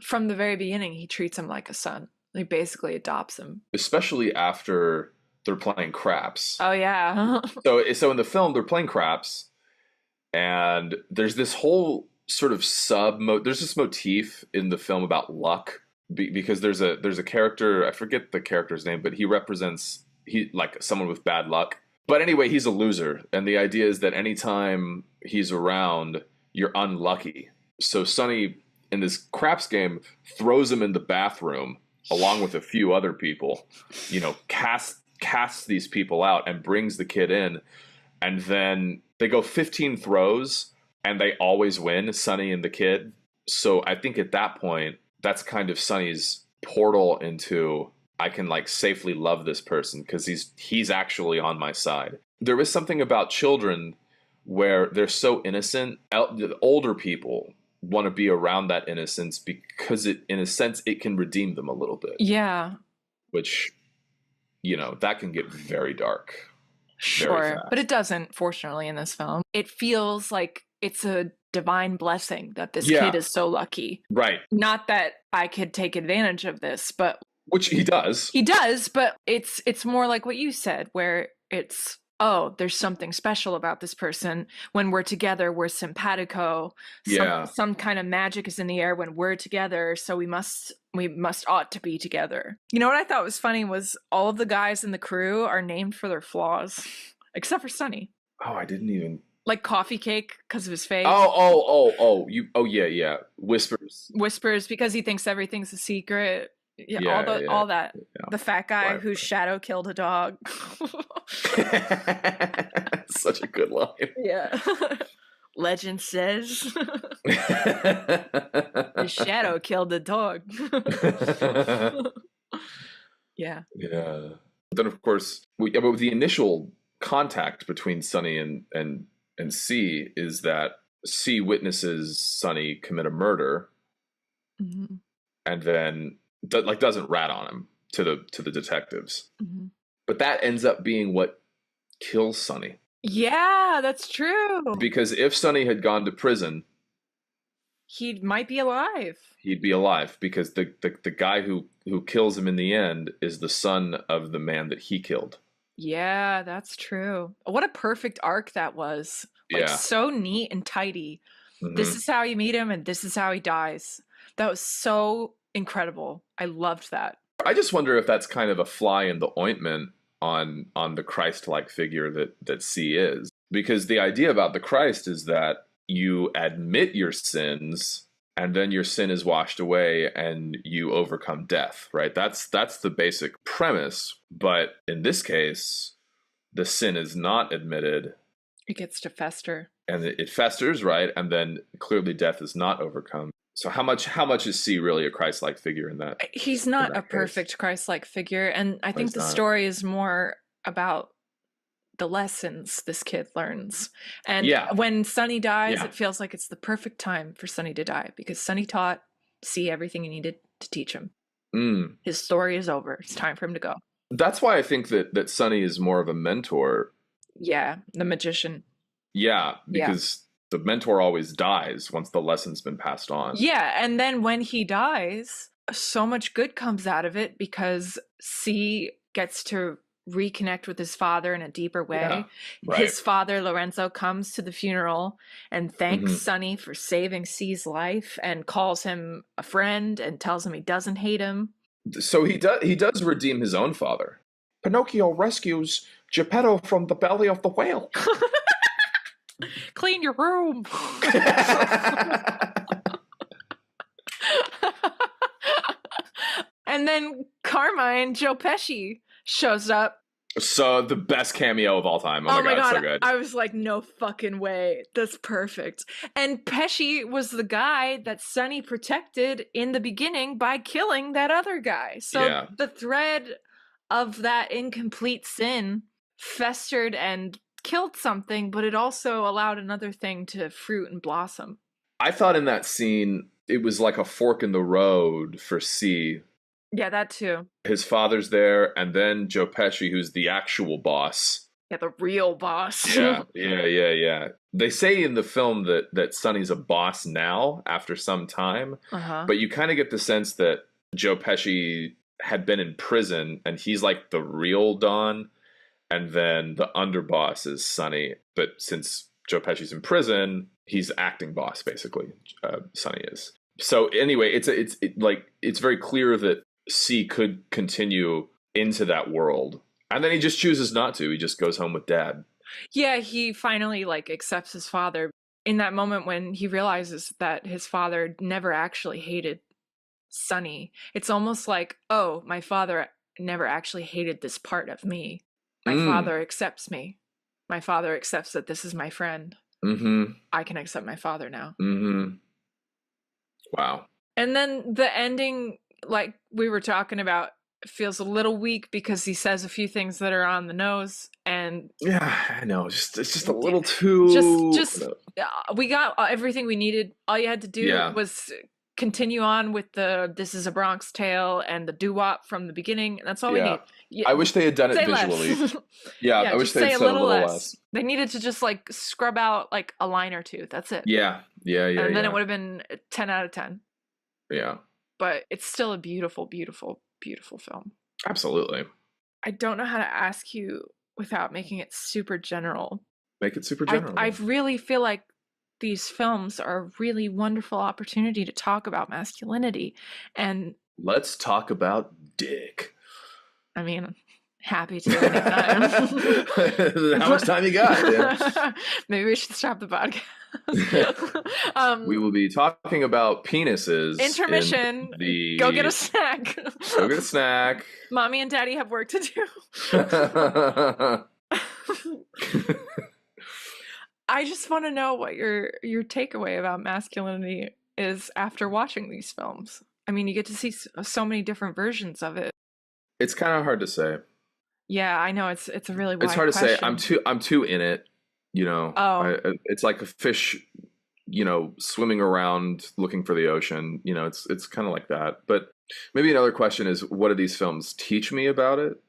From the very beginning, he treats him like a son. He basically adopts him. Especially after they're playing craps. Oh, yeah. So in the film, they're playing craps, and there's this whole sort of there's this motif in the film about luck, because there's a character, I forget the character's name, but he like someone with bad luck. But anyway, he's a loser, and the idea is that anytime he's around, you're unlucky. So Sonny, in this craps game, throws him in the bathroom along with a few other people, casts these people out and brings the kid in, and then they go 15 throws and they always win, Sonny and the kid. So I think at that point, that's kind of Sonny's portal into, I can like safely love this person because he's actually on my side. There is something about children where they're so innocent. The older people want to be around that innocence because in a sense, it can redeem them a little bit. Yeah. Which, that can get very dark. Sure. But it doesn't, fortunately, in this film. It feels like it's a divine blessing that this kid is so lucky. Right. Not that I could take advantage of this, but... Which he does. He does, but it's more like what you said, where it's, oh, there's something special about this person. When we're together, we're simpatico. Some kind of magic is in the air when we're together, so we ought to be together. You know what I thought was funny was all of the guys in the crew are named for their flaws, except for Sonny. Oh, I didn't even... Like Coffee Cake because of his face. Yeah. Whispers because he thinks everything's a secret. All that. Yeah. The fat guy whose shadow killed a dog. Such a good line. Yeah. Legend says the shadow killed the dog. Yeah. Yeah. Then of course, with the initial contact between Sonny and C is that C witnesses Sonny commit a murder, and then doesn't rat on him to the detectives. But that ends up being what kills Sonny. Yeah, that's true. Because if Sonny had gone to prison, he might be alive. He'd be alive because the guy who kills him in the end is the son of the man that he killed. Yeah, that's true. What a perfect arc that was. Like Yeah. so neat and tidy. This Hmm. is how you meet him and this is how he dies. That was so incredible. I loved that. I just wonder if that's kind of a fly in the ointment on the Christ-like figure that C is, because the idea about the Christ is that you admit your sins and then your sin is washed away and you overcome death, right? That's the basic premise, but in this case, the sin is not admitted It gets to fester. and it festers, right? And then clearly death is not overcome. So how much is C really a Christ-like figure in that He's in not a that case? perfect Christ-like figure, and I No, think he's the not. story is more about the lessons this kid learns. And Yeah, when Sonny dies, yeah. it feels like it's the perfect time for Sonny to die because Sonny taught C everything he needed to teach him. Mm. His story is over. It's time for him to go. That's why I think that Sonny is more of a mentor. Yeah, the magician. Yeah, Yeah. because the mentor always dies once the lesson's been passed on. Yeah, and then when he dies, so much good comes out of it because C gets to reconnect with his father in a deeper way. Yeah, right. His father, Lorenzo, comes to the funeral and thanks Mhm. Sonny for saving C's life and calls him a friend and tells him he doesn't hate him. So he does redeem his own father. Pinocchio rescues Geppetto from the belly of the whale. Clean your room. And then Carmine, Joe Pesci, shows up. So the best cameo of all time. Oh my god, so good. I was like, no fucking way. That's perfect. And Pesci was the guy that Sonny protected in the beginning by killing that other guy. So Yeah. the thread of that incomplete sin festered and killed something, but it also allowed another thing to fruit and blossom. I thought in that scene it was like a fork in the road for C. Yeah, that too. His father's there, and then Joe Pesci, who's the actual boss. Yeah, the real boss. Yeah. They say in the film that Sonny's a boss now after some time, Uh-huh. but you kind of get the sense that Joe Pesci had been in prison, and he's like the real Don, and then the underboss is Sonny. But since Joe Pesci's in prison, he's acting boss basically. Sonny is. So anyway, it's very clear that C could continue into that world, and then he just chooses not to. He just goes home with Dad. Yeah, he finally like accepts his father in that moment when he realizes that his father never actually hated Sonny. It's almost like, oh, my father never actually hated this part of me. My father accepts me. My father accepts that this is my friend. Mm-hmm. I can accept my father now. Mm-hmm. Wow. And then the ending, like we were talking about, feels a little weak because he says a few things that are on the nose, and Yeah, I know. It's just a little too. we got everything we needed. All you had to do was continue on with the "This is a Bronx Tale" and the doo-wop from the beginning. That's all we need. Yeah, I wish they had done it say visually. less. Yeah, I wish they had said a little less. They needed to just like scrub out like a line or two. That's it. Yeah. And then it would have been 10 out of 10. Yeah. But it's still a beautiful, beautiful, beautiful film. Absolutely. I don't know how to ask you without making it super general. Make it super general. I really feel like these films are a really wonderful opportunity to talk about masculinity. And let's talk about dick. I mean, happy to anytime. How much time you got? Yeah. Maybe we should stop the podcast. We will be talking about penises. Intermission. Go get a snack. Go get a snack. Mommy and Daddy have work to do. I just want to know what your takeaway about masculinity is after watching these films. I mean, you get to see so many different versions of it. It's kind of hard to say. Yeah, I know it's a really wide It's hard question. to say. I'm too in it, you know. It's like a fish, you know, swimming around looking for the ocean. You know, it's kind of like that. But maybe another question is, what do these films teach me about it?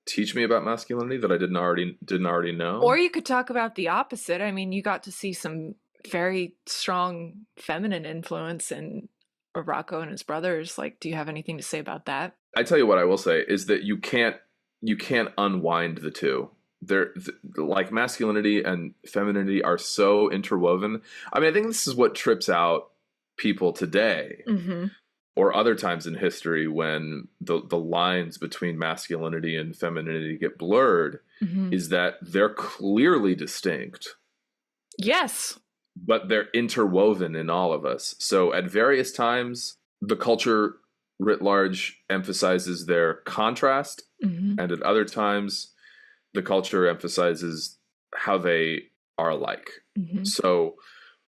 Teach me about masculinity that I didn't already know? Or you could talk about the opposite. I mean, you got to see some very strong feminine influence in Rocco and his brothers. Like, do you have anything to say about that? I tell you what I will say is that you can't unwind the two. like masculinity and femininity are so interwoven. I mean, I think this is what trips out people today Mm-hmm. or other times in history when the lines between masculinity and femininity get blurred, Mm-hmm. is that they're clearly distinct, Yes. but they're interwoven in all of us. So at various times, the culture writ large emphasizes their contrast, Mm-hmm. and at other times, the culture emphasizes how they are alike. Mm-hmm. So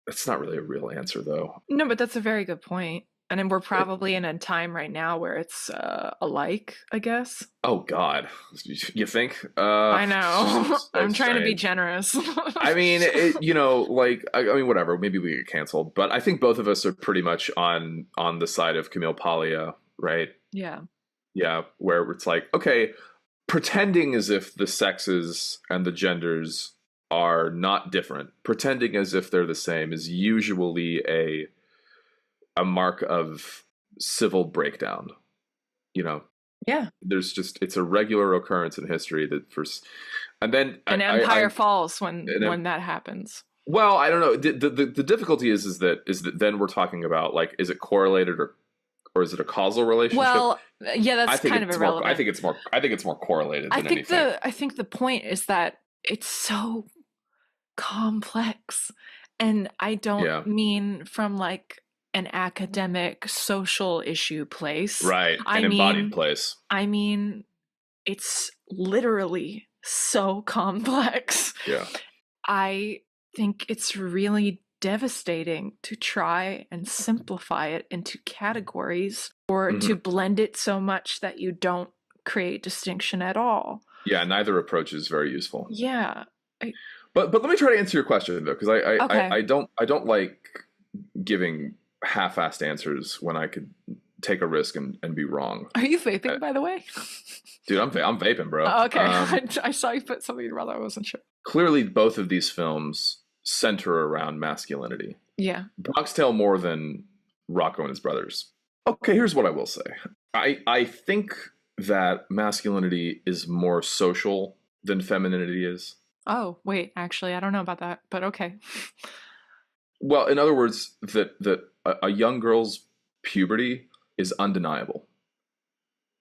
it's not really a real answer, though. No, but that's a very good point. And then we're probably in a time right now where it's alike, I guess. Oh God, you think? I know. So I'm trying to be strange. generous. I mean, like, I mean, whatever. Maybe we get canceled, but I think both of us are pretty much on the side of Camille Paglia, right? Yeah. Yeah, where it's like, okay, pretending as if the sexes and the genders are not different, pretending as if they're the same, is usually a mark of civil breakdown. You know, Yeah. it's a regular occurrence in history that first, and then An empire falls when that happens. well, I don't know. The difficulty is that then we're talking about, like, is it correlated or is it a causal relationship? Well, yeah, that's kind of irrelevant. I think it's more correlated than anything. I think the point is that it's so complex, and I don't mean from like an academic social issue place. Right, an embodied place. I mean, it's literally so complex. Yeah. I think it's really devastating to try and simplify it into categories or to blend it so much that you don't create distinction at all. Yeah, neither approach is very useful. Yeah. But let me try to answer your question, though, because Okay. I don't like giving half-assed answers when I could take a risk and be wrong. Are you vaping, by the way? Dude, I'm vaping, bro. Oh, okay. I saw you put something in your mouth. I wasn't sure. Clearly, both of these films center around masculinity. Yeah. Bronx Tale more than Rocco and his brothers. Okay, here's what I will say. I think that masculinity is more social than femininity is. Oh, wait, actually, I don't know about that, but okay. Well, in other words, that a young girl's puberty is undeniable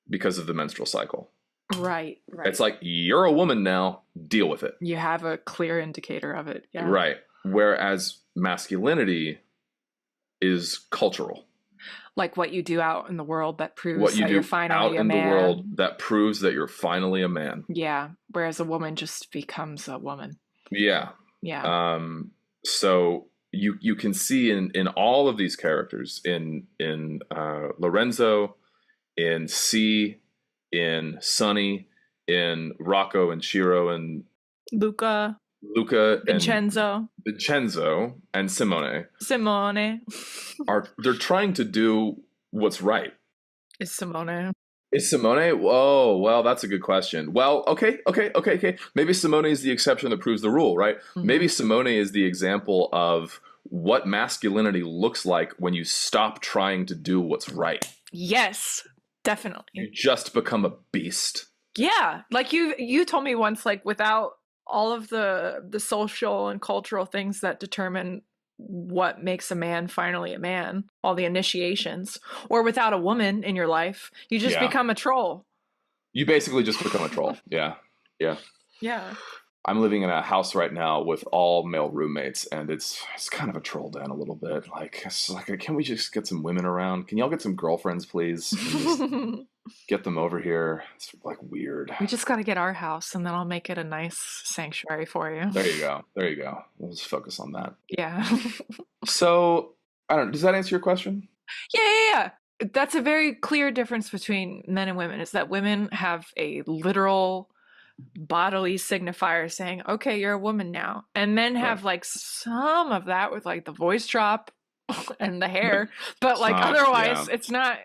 because of the menstrual cycle. Right. It's like, you're a woman now, deal with it. You have a clear indicator of it. Yeah. Right. Whereas masculinity is cultural. Like what you do out in the world that proves What you that do you're finally out a in man. the world that proves that you're finally a man. Yeah. Whereas a woman just becomes a woman. Yeah. Yeah. So you can see in all of these characters, in Lorenzo, in C, in Sonny, in Rocco and Shiro and Luca, Vincenzo and Simone they're trying to do what's right. Is Simone? Oh, well, that's a good question. Well, okay. Maybe Simone is the exception that proves the rule, right? Mm-hmm. Maybe Simone is the example of what masculinity looks like when you stop trying to do what's right. Yes, definitely. You just become a beast. Yeah, like you told me once, like, without all of the social and cultural things that determine what makes a man finally a man, all the initiations, or without a woman in your life, you just become a troll. You basically just become a troll. Yeah. I'm living in a house right now with all male roommates, and it's kind of a troll den a little bit. Like, it's like, can we just get some women around? Can y'all get some girlfriends, please? Get them over here. It's like weird. We just got to get our house, and then I'll make it a nice sanctuary for you. There you go. We'll just focus on that. Yeah. So, I don't know. Does that answer your question? Yeah. That's a very clear difference between men and women, is that women have a literal bodily signifier saying, okay, you're a woman now. And men have like some of that with like the voice drop and the hair, but like otherwise it's not,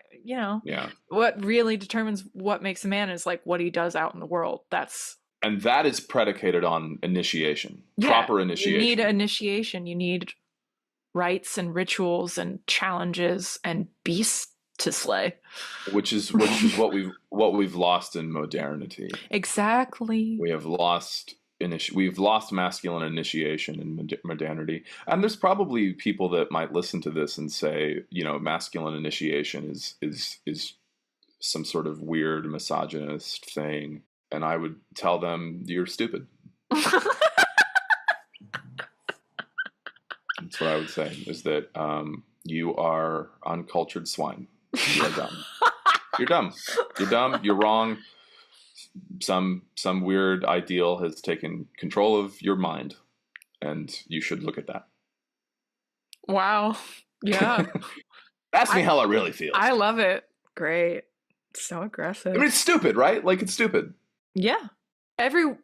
what really determines what makes a man is like what he does out in the world. And that is predicated on initiation, proper initiation. You need initiation. You need rites and rituals and challenges and beast to slay. Which is what we've lost in modernity. Exactly. We've lost masculine initiation in modernity, and there's probably people that might listen to this and say, masculine initiation is some sort of weird misogynist thing, and I would tell them you're stupid. That's what I would say, is that you are uncultured swine. You are dumb. You're dumb. You're dumb. You're wrong. Some weird ideal has taken control of your mind, and you should look at that. Wow. Yeah. Ask me how it really feels. I love it. Great. So aggressive. I mean, it's stupid, right? Like, it's stupid. Yeah. Every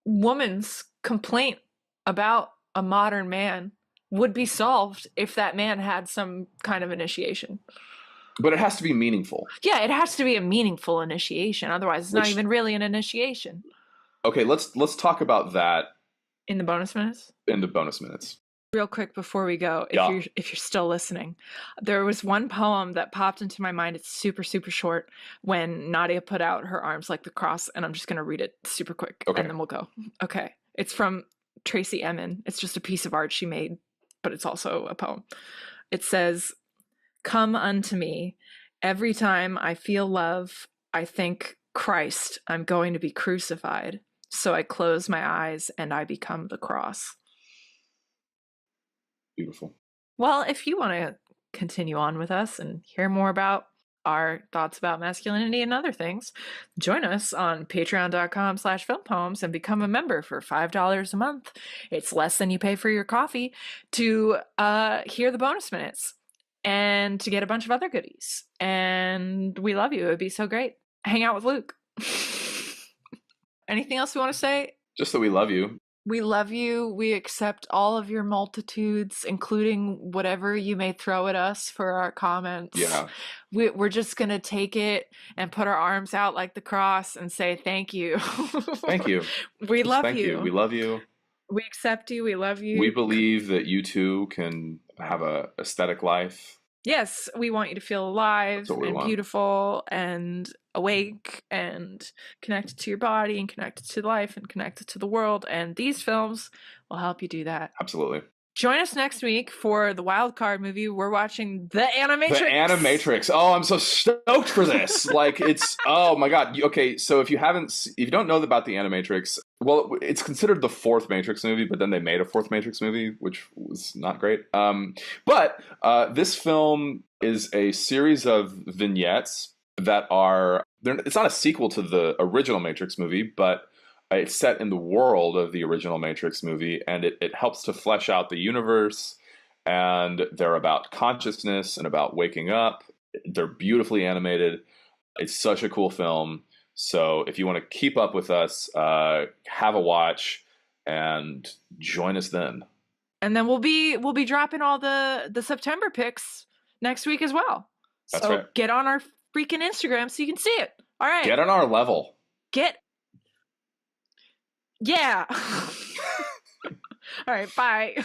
woman's complaint about a modern man would be solved if that man had some kind of initiation. But it has to be meaningful. Yeah, it has to be a meaningful initiation. Otherwise, it's not even really an initiation. Okay, let's talk about that in the bonus minutes. Real quick before we go, if you're still listening, there was one poem that popped into my mind. It's super, super short. When Nadia put out her arms like the cross, and I'm just going to read it super quick, and then we'll go. Okay, it's from Tracy Emin. It's just a piece of art she made, but it's also a poem. It says, "Come unto me. Every time I feel love, I think, Christ, I'm going to be crucified. So I close my eyes and I become the cross." Beautiful. Well, if you want to continue on with us and hear more about our thoughts about masculinity and other things, join us on patreon.com/filmpoems and become a member for $5 a month. It's less than you pay for your coffee to hear the bonus minutes and to get a bunch of other goodies. And we love you. It would be so great. Hang out with Luke. Anything else we want to say? Just that we love you. We love you. We accept all of your multitudes, including whatever you may throw at us for our comments. Yeah. We're just going to take it and put our arms out like the cross and say thank you. Thank you. We love you. Thank you. We love you. We accept you. We love you. We believe that you too can have a aesthetic life. Yes, we want you to feel alive and beautiful and awake and connected to your body and connected to life and connected to the world. And these films will help you do that. Absolutely. Join us next week for the wild card movie. We're watching The Animatrix. The Animatrix. Oh, I'm so stoked for this. Like, it's, oh my God. Okay, so if you don't know about The Animatrix, well, it's considered the fourth Matrix movie, but then they made a fourth Matrix movie, which was not great. But this film is a series of vignettes that it's not a sequel to the original Matrix movie, but it's set in the world of the original Matrix movie, and it helps to flesh out the universe, and they're about consciousness and about waking up. They're beautifully animated. It's such a cool film. So if you want to keep up with us, have a watch and join us then. And then we'll be dropping all the September picks next week as well. That's so right. Get on our freaking Instagram so you can see it. All right. Get on our level. Yeah. All right. Bye.